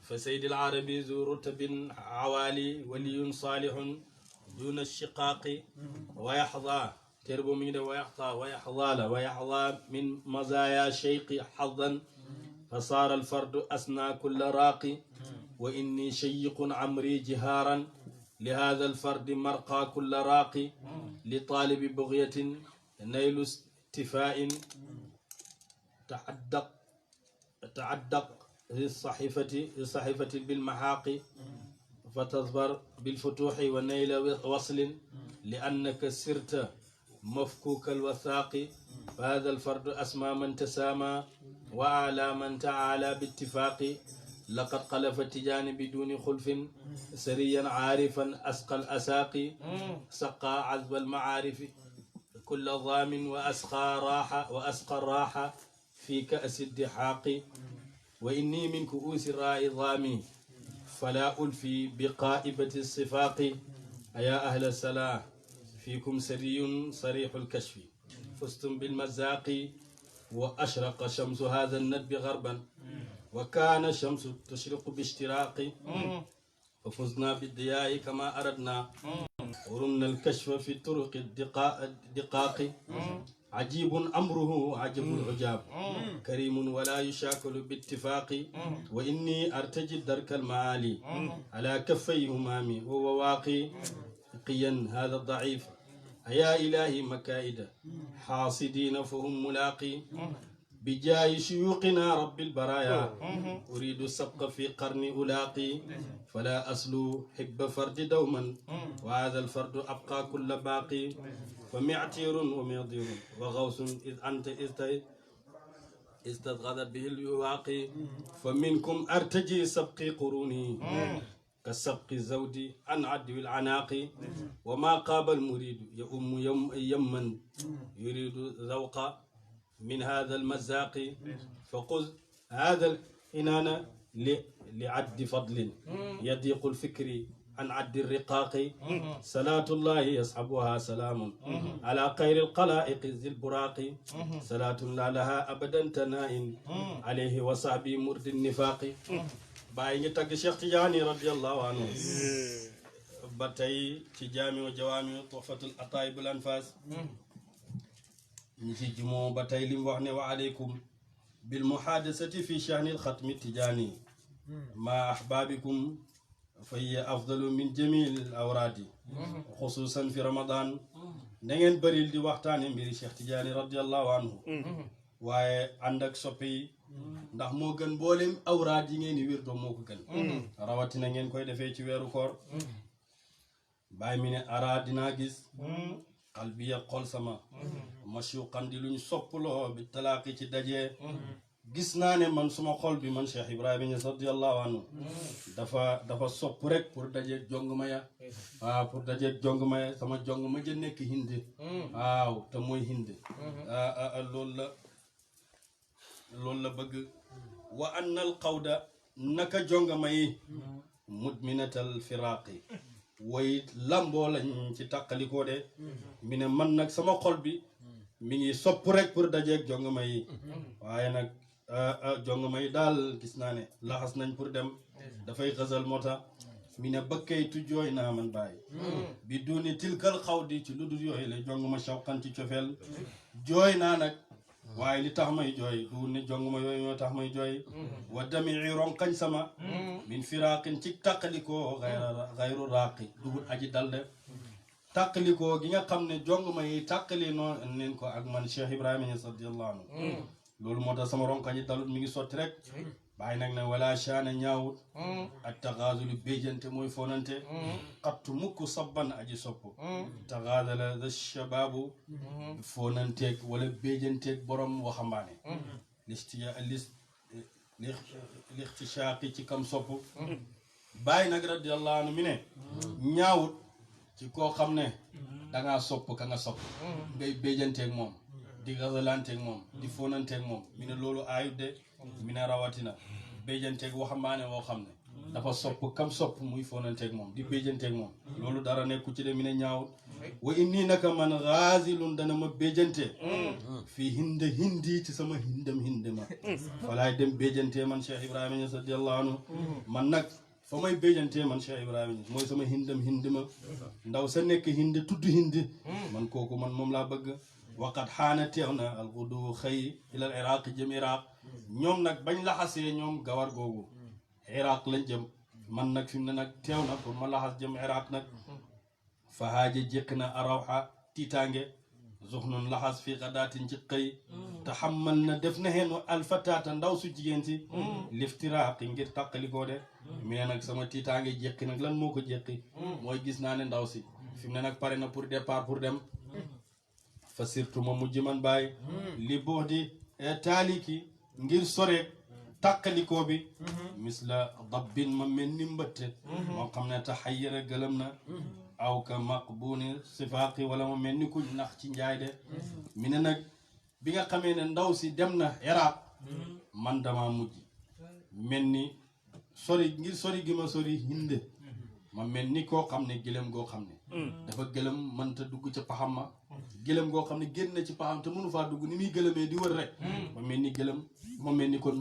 فسيد العربي ذو رتب عوالي ولي صالح دون الشقاق ويحظى تربو من ويحظى من مزايا شيق حظا فصار الفرد أسنى كل راقي وإني شيق عمري جهارا لهذا الفرد مرقى كل راقي لطالب بغية نيل استفاء تعدق للصحيفة بالمحاق فتصبر بالفتوح ونيل وصل لأنك سرت مفكوك الوثاق فهذا الفرد أسمى من تسامى وأعلى من تعالى باتفاق لقد قلف التجان بدون خلف سريا عارفا أسقى الأساق سقى عذب المعارف كل ضام وأسقى الراحة في كأس الدحاق وإني من كؤوس الراء ضامي فلا ألفي بقائبة الصفاق أيا أهل السلام فيكم سري صريح الكشف فزتم بالمزاق وأشرق شمس هذا الندب غربا وكان شمس تشرق باشتراق ففزنا بالضياء كما أردنا ورمنا الكشف في طرق الدقاق عجيب أمره عجب العجاب كريم ولا يشاكل باتفاق وإني أرتجي درك المعالي على كفي همامي وهو واقي قيا هذا الضعيف يا إلهي مكائد حاصدين فهم ملاقي بجاه شيوخنا رب البرايا أريد السبق في قرن ألاقي فلا أسلو حب فرد دوما وهذا الفرد أبقى كل باقي فمعتير ومعضير وغوث إذ أنت استغذت به الواقي فمنكم أرتجي سبقي قروني كسبق الزود عن عدو العناق وما قاب المريد يما يريد ذوق من هذا المزاق فخذ هذا الإنان لعد فضل يضيق الفكر عن عد الرقاق صلاة الله يصحبها سلام على خير القلائق ذي البراق صلاة لا لها أبدا تنائن عليه وصحبه مرد النفاق باي نتاك الشيخ تجاني رضي الله عنه باتاي تجامي وجوامي طوفة الأطايب الأنفاس نجي جمو باتاي لم وحني وعليكم بالمحادثة في شأن الختم التجاني مع أحبابكم فهي أفضل من جميع الأوراد خصوصا في رمضان نين بريل دي وقتاني ميري شيخ تجاني رضي الله عنه waaye ànd ak soppe yi ndax moo gën mboolem awraad yi ngeen di wér doo moo ko gën rawatina ngeen koy defee ci weeru koor bàyyi mi ne ara dinaa gis qalbi ya xol sama mashuqan di luñ soppaloo bi talaaqi ci dajee gis naa ne man suma xol bi man Cheikh Ibrahima Niass radiyallahu anhu dafa sopp rek pour dajeeg jong ma ya waaw pour dajeeg jong ma ya sama jong ma ja nekk Hind waaw te mooy Hind loolu la bëgg wa annal qawda naka jongama yi mudminatal firaqi way lamboo lañ ci tàqalikoo de mi ne man nag sama xol bi mi ngi sopp rek pour dajeeg jongama yi waaye nag jongama yi daal gis naa ne laxas nañ pour dem dafay xasal moo tax mi ne bëkkaytu jooy naa man bàyyi bi duni tilkal xaw di ci lu dul yooyu la jongama shawqan ci cofeel jooy naa nag waaye li tax may jooy du ne jonguma yooyu ñoo tax may jooy wa dami ronkañ sama min firaqin ci tàqalikoo xayru raaqi dugul aji dal de tàqalikoo gi nga xam ne jonguma yi tàqali noo neen ko ak man Cheikh Ibrahima Niass radiyallahu anhu loolu moo tax sama ronkañ yi dalut mi ngi sotti rek bàyyi nag ne wala shaana ñaawut ak taxaazulu béjante mooy fonante xattu mukk sabban aji sopp taxaazala da shababu fonanteeg wala béjanteeg borom waxambaane lixtishaaqi ci kam sopp bàyyi nag radiyallahu anhu mi ne ñaawut ci koo xam ne dangaa sopp ka nga sopp ngay béjanteeg moom di gazalanteeg moom di fonanteeg moom mi ne loolu aayut de mi ne rawatina béjanteeg waxambaane woo xam ne dafa sopp kam sopp muy fonanteeg moom di béjanteeg moom loolu dara nekku ci de mi ne ñaawut wa inni naka man ghaazilun dana ma béjante fii hindi ci sama hindama falaay dem béjantee man Cheikh Ibrahima Niass radiyallahu anhu man nag fa may béjantee man Cheikh Ibrahima Niass mooy sama hindama ndaw sa nekk hindi tudd hindi man kooku man moom laa bëgg waqat xaana teew na alxudu xëy ilal iraq jëm iraq ñoom nag bañ laxasee ñoom gawar googu iraq lañ jëm man nag fi mu ne nag teew na pour ma laxas jëm iraq nag fa haaja jékk na arawxa tiitaange zuxnun laxas fii xadaatin ci xëy te xammal na def na xeenu alfataata ndaw su jigéen si liftiraaqi ngir tàqalikoo de mi ne nag sama tiitaange jékki nag lan moo ko jékki mooy gis naa ne ndaw si fi mu ne nag pare na pour départ pour dem fa surtout ma mujj man bàyyi li boo di taaliki ngir soreek tàqalikoo bi misla dabbin ma mel ni mbëtte moo xam ne te xayyara gëlëm na aw ka maqbuni sifaaqi wala ma mel ni kuñ nax ci njaay de mi ne nag bi nga xamee ne ndaw si dem na Iraq man dama mujj mel ni ngir sori gi ma sori hinde ma mel ni koo xam ne gëlëm goo xam ne dafa gëlëm mënta dugg ca paxam ma gëlëm goo xam ne génn na ci paxam te mënu faa dugg ni muy gëlëmee di wër rek ma mel ni gëlëm ma mel ni kon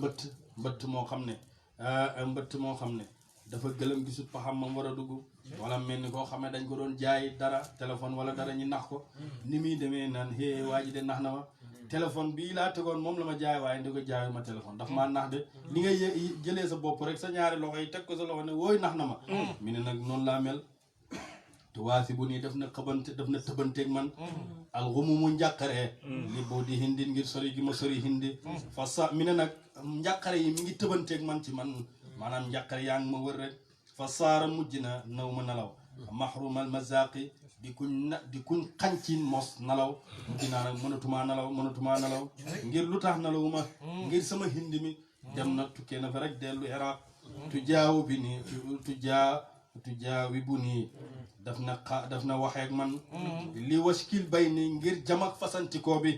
mbëtt moo xam ne dafa gëlëm gisut paxam ma war a dugg wala mel ni koo xam ne dañ ko doon jaay dara téléphone wala dara ñu nax ko ni muy demee naan hé waa ji de nax na ma téléphone bii laa tegoon moom la ma jaay waaye ndi ko jaayu ma téléphone daf maa nax de li ngay jëlee sa bopp rek sa ñaari loxo yi teg ko sa loxo ne wooy nax na ma mi ne nag noonu laa mel te waasi bu nii daf na tëbanteeg man alxumu mu njàqaree li boo di hindi ngir sori gi ma sori hindi fa sa mi ne nag njàqare yi mi ngi tëbanteeg man ci man maanaam njàqare yaa ngi ma wër rek fa saara mujj na naw ma nelaw mahrumal mazaqi di kuñ xañ ci mos nelaw mujj naa nag mënatumaa nelaw ngir lu tax nelawuma ngir sama hindi mi dem na tukkee na fa rek dellu Iraq tujaawi bu nii daf na waxeek man li waskil bay ni ngir jamak fasantikoo bi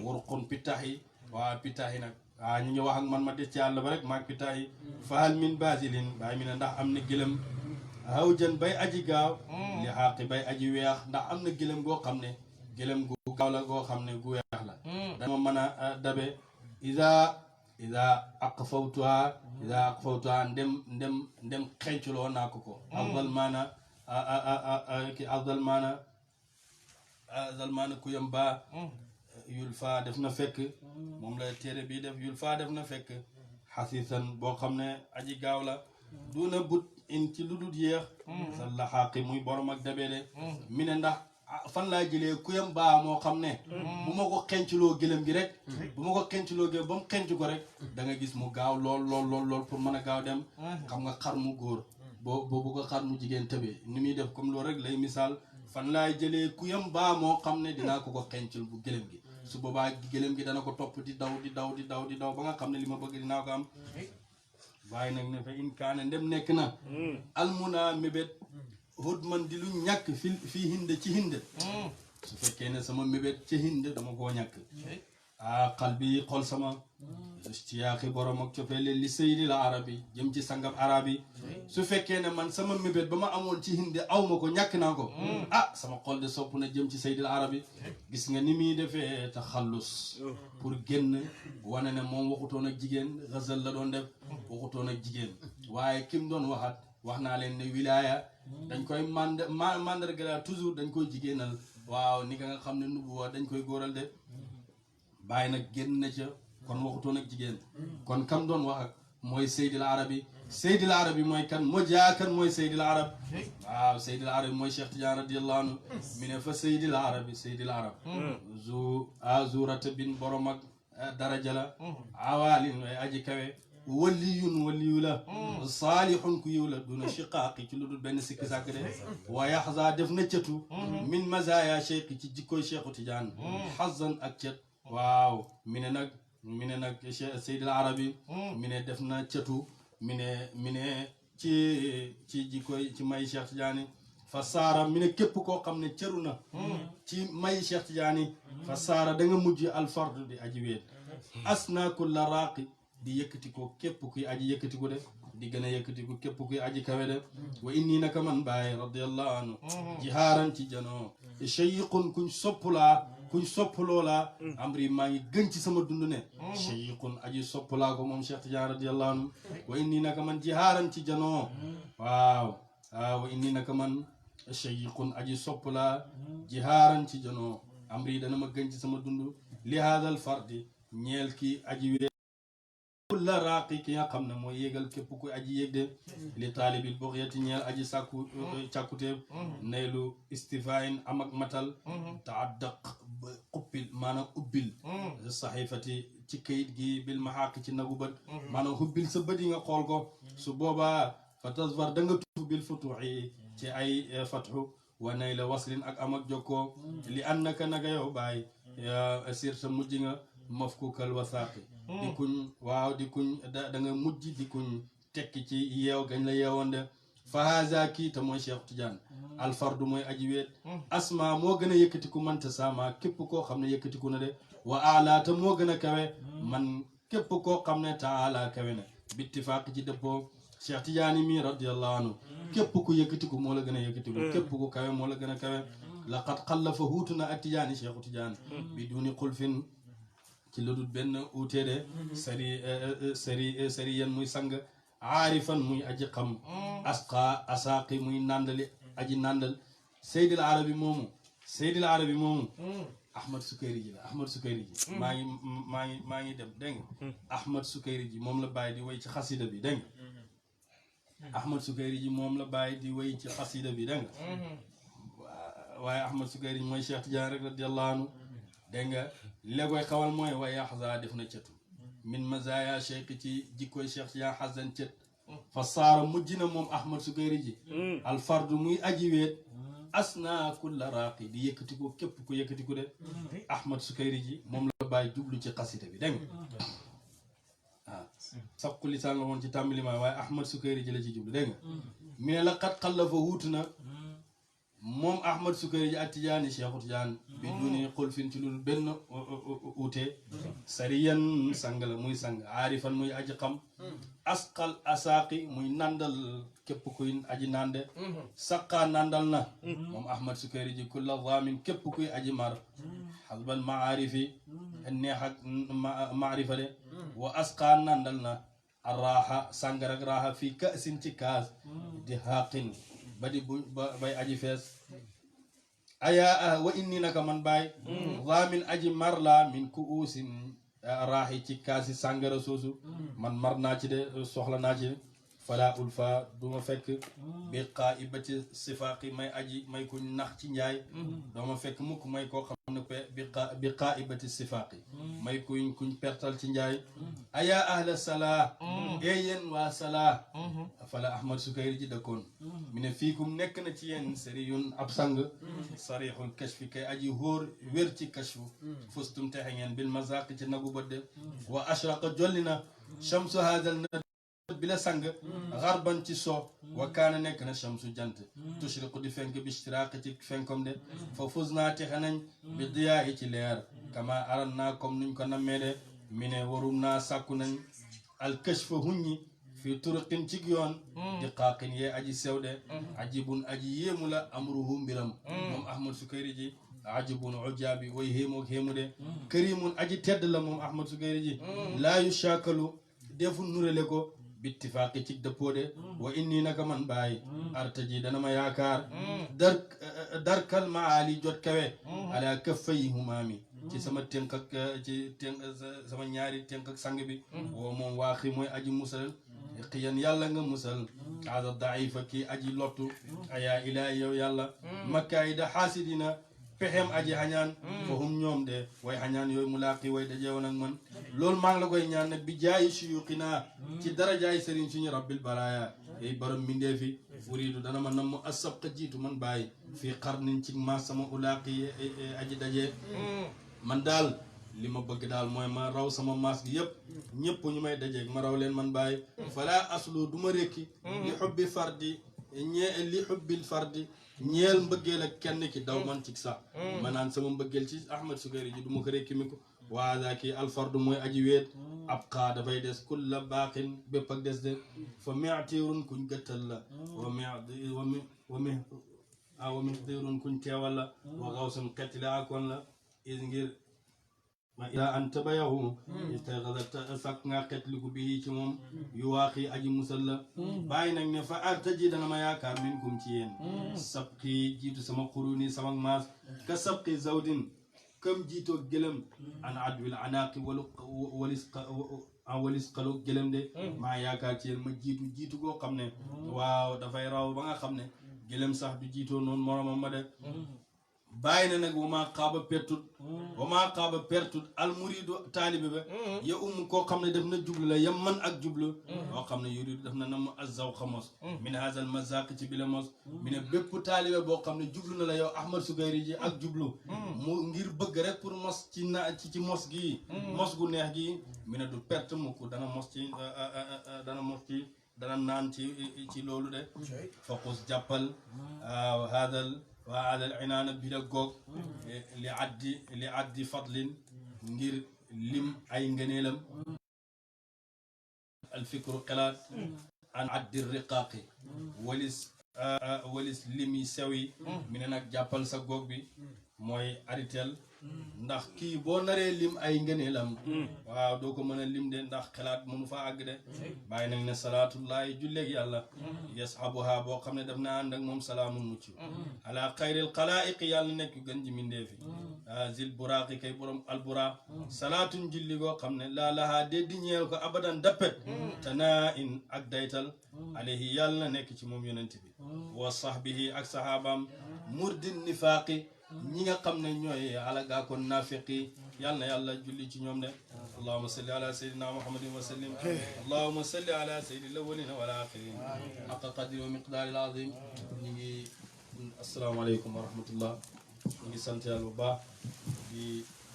wurqun pittax yi waa pittax yi nag ñu ngi wax ak man ma des ci àll ba rek maag pittax yi fahal min basilin bàyyi mi ne ndax am na gëlëm hawjan bay aji gaaw li xaaqi bay aji weex ndax am na gëlëm goo xam ne gëlëm gu gaaw la goo xam ne gu weex la dama mën a dabe ida aqfawtuha ndem xenculoo naa ko afdal maana kuyam ba yul faa def na fekk moom la téere bii def yul faa def na fekk xasiisan boo xam ne aji gaaw la duna but in ci lu dul yéex sa laxaaqi muy borom ak dabeede mi ne ndax fan laa jëlee kuyam baa moo xam ne bu ma ko xenculoo gëlëm gi rek ba mu xenc ko rek da nga gis mu gaaw lool pour mën a gaaw dem xam nga xar mu góor boo bu ko xar mu jigéen tëbee ni muy def comme loolu rek lay misaal fan laay jëlee kuyam baa moo xam ne dinaa ko xencul bu gëlëm gi su boobaa gëlëm gi dana ko topp di daw ba nga xam ne li ma bëgg dinaa ko am waaye nag ne fa in kaane ndem nekk na almuna mébét hut man di lu ñàkk fii hinde ci hinde su fekkee ne sama mébét ci hinde dama koo ñàkk xal bi xol sama istiyaaqi borom ak cofeele li sayyidil arabi jëm ci sangam arab yi su fekkee ne man sama mébét ba ma amoon ci hindi aw ma ko ñàkk naa ko sama xol de sopp na jëm ci sayyidil arabi gis nga ni muy defee taxallus pour génn wane ne moom waxutoon ak jigéen xasal la doon def waxutoon ak jigéen waaye kim doon wax naa leen ne wilaya dañ koy mandargala toujours dañ koy jigéenal waaw ni nga xam ne nubuwa dañ koy góoral de bàyyi nag génn na ca kon waxutoon ak jigéen kon kam doon wax ak mooy Seydil Arabi mooy kan moo jaakan mooy Seydil Arab waaw Seydil Arabi mooy Cheikh Tidiane radiyallahu anhu mi ne fa Seydil Arab zurata bin borom ak daraja la awaalin way aji kawe waliyu la saalihun ku yiw la duna shiqaaqi ci lu dul benn sikki sàkk de wa yaxza def na cëtu min mazaya cheikh ci jikkoy Cheikhu Tidiane xazan ak cët waaw mi ne nag Seydil Arabi mi ne def na cëtu mi ne ci jikkoy ci may Cheikh Tidiane fa saara mi ne képp koo xam ne cëru na ci may Cheikh Tidiane fa saara da nga mujj alfardu di aji weet asna kulla raaqi di yëkkati ko képp kuy aji yëkkati ko de di gën a yëkkatiku képp kuy aji kawe de wa inni naka man Baay radiyallahu anhu jihaaran ci janoo shayiqun kuñ soppuloo laa amri maa ngi gën ci sama dund ne shayiqun aji soppulaa ko moom Cheikh Tidiane radiyallahu anhu wa inni naka man jihaaran ci janoo waaw wa inni naka man shayiqun aji soppulaa jihaaran ci janoo amri dana ma gën ci sama dund li haadal fardi ñeel ki aji wee kulla raaqi ki nga xam ne mooy yéegal képp ku aji yéeg de li taalibil buxyati ñeel aji sàkku càkkuteeb naylu istifain am ak matal taaddaq xuppil maanaam ubbil saxifati ci kayit gi bil maxaaqi ci nagu bët maanaam hubbil sa bët yi nga xool ko su boobaa fa tasfar da nga tuuf bil futuxi ci ay fatxu wa nayla waslin ak am ak jokkoo li annaka naka yow baay sirta mujj nga mafkukal wasaaqi di kuñ waaw di kuñ da nga mujj di kuñ tekki ci yeew gañ la yeewoon de fa haza kii te mooy Cheikh Tidiane alfardu mooy aji weet asma moo gën a yëkkatiku manta sama képp koo xam ne yëkkatiku na de wa ala te moo gën a kawe man képp koo xam ne taala kawe na bittifaaq ci dëppoo Cheikh Tidiane mi radiyallahu anhu képp ku yëkkatiku moo la gën a yëkkatiku képp ku kawe moo la gën a kawe laqad xallafa huutu na ak Tidiane Cheikh Tidiane bi duni xulfin ci lu dul benn uutee de sari yan muy sang aarifan muy aji xam asqa asaaqi muy nàndali aji nàndal seydil arabi moomu ahmad sukayri ji la ahmad sukayri ji maa ngi dem dégg nga ahmad sukayri ji moom la bàyyi di way ci xasida bi dégg nga ahmad sukayri ji moom la bàyyi di way ci xasida bi dégg nga waaye ahmad sukayri ji mooy Cheikh Tidiane rek radiyallahu anhu dégg nga léegoy xawal mooy wa yaxza def na cëtu min mazaya cheikh ci jikkoy Cheikh Tidiane xasan cët fa saara mujj na moom ahmad sukayri ji alfardu muy aji weet asna kulla raaqi di yëkkatiku képp ku yëkkatiku de ahmad sukayri ji moom la bàyyi jublu ci xasida bi dégg nga waaw sabku lisaan la woon ci tàmbalima waaye ahmad sukayri ji la ci jublu dégg nga mi ne la xat xallafa wuutu na moom ahmad sukayri ji ak Tidiane Cheikh Tidiane bi duni xulfin ci lul benn uute sariyan sang la muy sang aarifan muy aji xam asqal asaaqi muy nandal képp kuy aji nande saqa nandal na moom ahmad sukayri ji kulla zaamin képp kuy aji mar xasbal maarifi neex ak maarifa de wa asqa nandal na arraaxa sangar ak raaxa fii kaasin ci kaas di xaaqin ba di bay aji fees aya wa inni naka man baay zaamin aji mar la min ku uusin raaxi ci kaasi sàngara soosu man mar naa ci de soxla naa ci fala ulfa duma fekk bi qaibati sifaaqi may kuñ nax ci njaay dooma fekk mukk may koo xam ne bi qaibati sifaaqi may kuñ pertal ci njaay aya ahla salaa yéen waa salaa fala ahmad sukayri ji dëkkoon mi ne fiikum nekk na ci yéen sariyun ab sang sarixul kashfi kay aji hóor wér ci kashfu fustum texe ngeen bil mazaqi ci nagu bëdde wa ashraqa jolli na shamsu hadal na bila sang xarban ci so wa kaana nekk na shamsu jant tushriqu di fenk bi ishtiraaqi ci fenkom de fa fuz naa texe nañ bi diyaayi ci leer kama aran naa comme nuñ ko nammee de mi ne warum naa sàkku nañ alkashfa huññi fii turuqin ci yoon di qaaqin yee aji sew de ajibun aji yéemu la amruhu mbiram moom ahmad sukayri ji ajibun ujaabi way héemoog héemu de karimun aji tedd la moom ahmad sukayri ji laa yushakalu defu nurale ko bittifaaqi ci dëppoo de wa inni naka man bàyyi artaji dana ma yaakaar darkal maali jot kawe ala kaffay humaami ci sama tënk ak sama ñaari tënk ak sang bi woo moom waaxi mooy aji musal qiyan yàlla nga musal hada daifa kii aji lottu aya ilaa yow yàlla makkaayida xaasidina pexem aji xañaan fahum ñoom de way xañaan yooyu mulaaqi way dajewoon ak man loolu maa ngi la koy ñaan nag bi jaayi suyuqinaa ci darajaay sëriñ suñu rabbil baraaya yay borom mindee fi uridu dana ma nam mu asabqa jiitu man bàyyi fii xarnin ci maas sama ulaaqi aji dajee man daal li ma bëgg daal mooy ma raw sama maas gi yëpp ñëpp ñu may dajeeg ma raw leen man bàyyi fala aslu du ma rékki li xubbi fardi li xubbil fardi ñeel mbëggeel ak kenn ki daw man ci sax ma naan sama mbëggeel ci ahmad sukayri ji du ma ko rékki mi ko waada kii alfardu mooy aji weet abqa dafay des kulla baaqin bépp ak des de fa mi'tirun kuñ gëttal la wa mihdirun kuñ teewal la wa gawsun xettila akoon la is ngir ma ila an tabayahu istaxada sakk nga xettliku bii ci moom yu waaqi aji musal la bàyyi nag ne fa artaji dana ma yaakaar minkum ci yéen sabqi jiitu sama quruni sama maas ka sabqi zawdin comme jiitoo gëlëm an adwil anaaqi walis xalu gëlëm de maa yaakaar ci yéen ma jiitu goo xam ne waaw dafay raw ba nga xam ne gëlëm sax du jiitoo noonu moromam ma de bàyyi na nag wamaa xaaba pertut almuridu taalibe ba ya koo xam ne def na jublu la yam man ak jublu koo xam ne yuridu def na nam azawqa mos min hazal mazaq ci bi la mos mi ne bépp taalibe boo xam ne jublu na la yow Ahmad Sukayri ji ak jublu mu ngir bëgg rek pour mos ci mos gii mos gu neex gii mi ne du perte mukk dana naan ci loolu de faqus jàppal waa alal inaana bi la goog li addi fadlin ngir lim ay ngëneelam alfikru xelaat an addi riqaaqi walis lim yi sew yi mi ne nag jàppal sa goog bi mooy aritel ndax kii boo naree lim ay ngëneelam waaw doo ko mën a lim de ndax xelaat mënu fa àgg de bàyyi nag ne salaatullahi julleeg yàlla yasabuha boo xam ne daf na ànd ak moom salaamun mucc ala xayril xalaa'iqi yàlla nekk gën ji mindeefi zil buraaqi kay borom alburaaq salaatun julli goo xam ne laa lahaa déddi ñeel ko abadan dappet tanaa in ak daytal alayhi yàlla nekk ci moom yonent bi wa sahbihi ak sahabaam murdin nifaaqi ñi nga xam ne ñooy alagaa kon naafiqi yàlla na yàlla julli ci ñoom de allahumma salli ala sayyidina muhammadin wa sallim allahumma salli ala sayyidil awwalina wal akhirin haqqa qadri wa miqdaril azim ñi ngi asalaamaaleykum wa rahmatullah ñi ngi sant yàlla bu baax di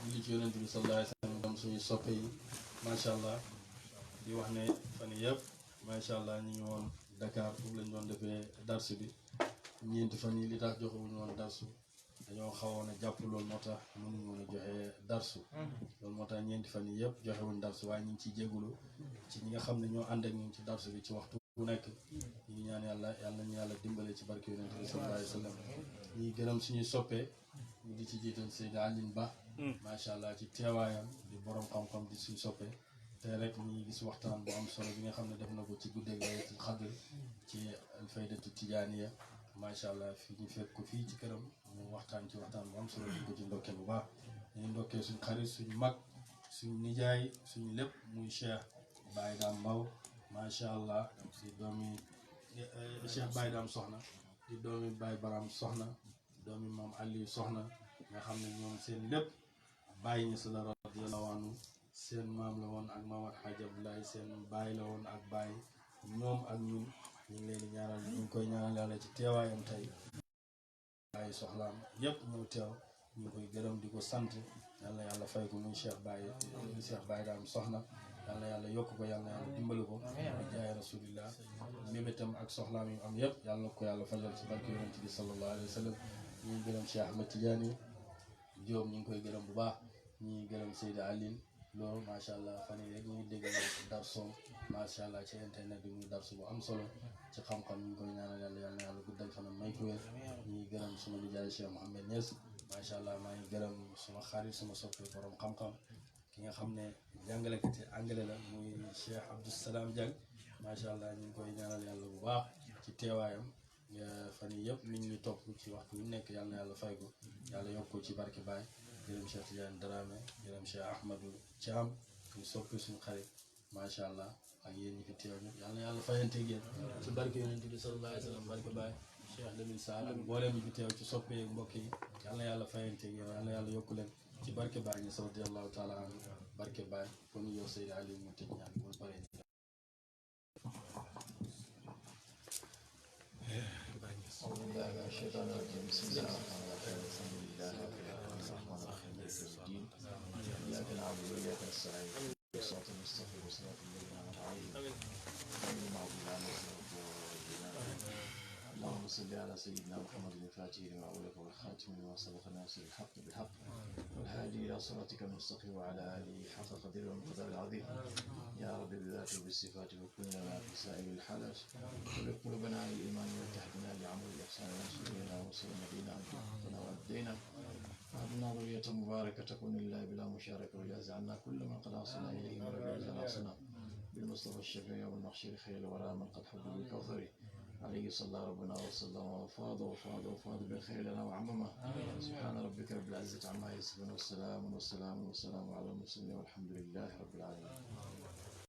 julli ci yonent bi sallallahu alayhi wa sallam dam suñu soppe yi macha allah di wax ne fan yëpp macha allah ñu ngi woon Dakar foofu lañ doon defee darsu bi ñeenti fan yi li tax joxewuñu woon darsu dañoo xawoon a jàpp loolu moo tax mënuñu woon a joxe darsu loolu moo tax ñeenti fan yi yëpp joxewuñ darsu waaye ñu ngi ciy jégalu ci ñi nga xam ne ñoo ànd ak ñun ci darsu bi ci waxtu bu nekk ñu ngi ñaan yàlla nañu yàlla dimbale ci barke yonent bi sallallahu alayhi wa sallam ñuy gërëm suñuy soppee ñu di ci jiital Seydi Aline Ba macha allah ci teewaayam di borom xam-xam di suñu soppee te rek ñu ngi gis waxtaan bu am solo bi nga xam ne def na ko ci guddeeg laylatul xadr ci alfaydatu tijaaniya macha allah fii ñu fekk ko fii ci këram mu waxtaan ci waxtaan bu am solo di ko ci ndokkee bu baax dañuy ndokkee suñ xarit suñ mag suñ nijaay suñ lépp muy Cheikh Baye Dame Mbaw macha allah di doomi Cheikh Baye Dame soxna di doomi Baye Baram soxna doomi maam Aliou soxna nga xam ne ñoom seen lépp Baye Ñas la radiyallahu anhu seen maam la woon ak maam Alxaaji Abdoulaye seen baay la woon ak baay ñoom ak ñun ñu ngi leen di ñaanal ñu ngi koy ñaanal yàlla ci teewaayam tey ay soxlaam yëpp ñëw teew ñu ngi koy gërëm di ko sant yàlla yàlla fay ko muy Cheikh Baye Dame soxna yàlla yàlla yokk ko yàlla yàlla dimbali ko di jaay rasulillah mébétam ak soxlaam yu am yëpp yàlla ko yàlla fajal ci barke yonent bi sallallahu alayhi wa sallam ñu ngi gërëm Cheikh Ahmed Tidiane Diop ñu ngi koy gërëm bu baax ñu ngi gërëm Seydi Aline loolu macha allah fan yii rek ñu ngi dégg darsoom macha allah ci internet bi muy darsu bu am solo ci xam-xam ñu ngi koy ñaanal yàlla guddal fanam may ko wér ñu ngi gërëm suma nijaay Cheikh Mouhamed Niass macha allah maa ngi gërëm suma xarit suma soppe borom xam-xam ki nga xam ne jàngalekat anglais la muy Cheikh Abdou Salam Dieng macha allah ñu ngi koy ñaanal yàlla bu baax ci teewaayam fan yii yëpp mi ngi topp ci waxtu wu nekk yàlla fay ko yàlla yokk ko ci barke Baye. gërëm Cheikh Tidiane Dramé gërëm Cheikh Ahmadou Thiam ñu soppi suñu xarit macha allah ak yéen ñi fi teew ñëpp yàlla fayante ak yéen ci barke yonent bi sallallahu alayhi wa sallam barke Baye Cheikh Lamine Sall ak mboolem ñi fi teew ci soppee ak mbokk yi yàlla fayante ak yéen yàlla yokku leen ci barke Baye ñu radiyallahu taala anhu barke Baye kon yow Seydi Aliou mu tëj ñaan bu paree إياك نعبد وإياك نستعين صراط المستقيم صراط الذين أنعمت عليهم غير المغضوب عليهم ولا الضالين اللهم صل على سيدنا محمد الفاتح لما أغلق والخاتم لما سبق ناصر الحق بالحق والهادي إلى صراطك المستقيم وعلى آله حق قدره والمقدار العظيم يا رب بذاته وبالصفات وكن لنا في سائر الحالات وخلق قلوبنا على الإيمان واتحدنا لعمل الإحسان ونصرنا وسلم بنا أن تحفظنا وأدينا وهبنا ذرية مباركة تكون لله بلا مشاركة وجاز عنا كل من قد أوصلنا إليه من ربنا ناصنا بالمصطفى الشفيع والمخشر خير الورى من قد حب بالكوثر عليه صلى ربنا وسلم وفاض بالخير لنا وعمما سبحان ربك رب العزة عما يصفون والسلام على المرسلين والحمد لله رب العالمين.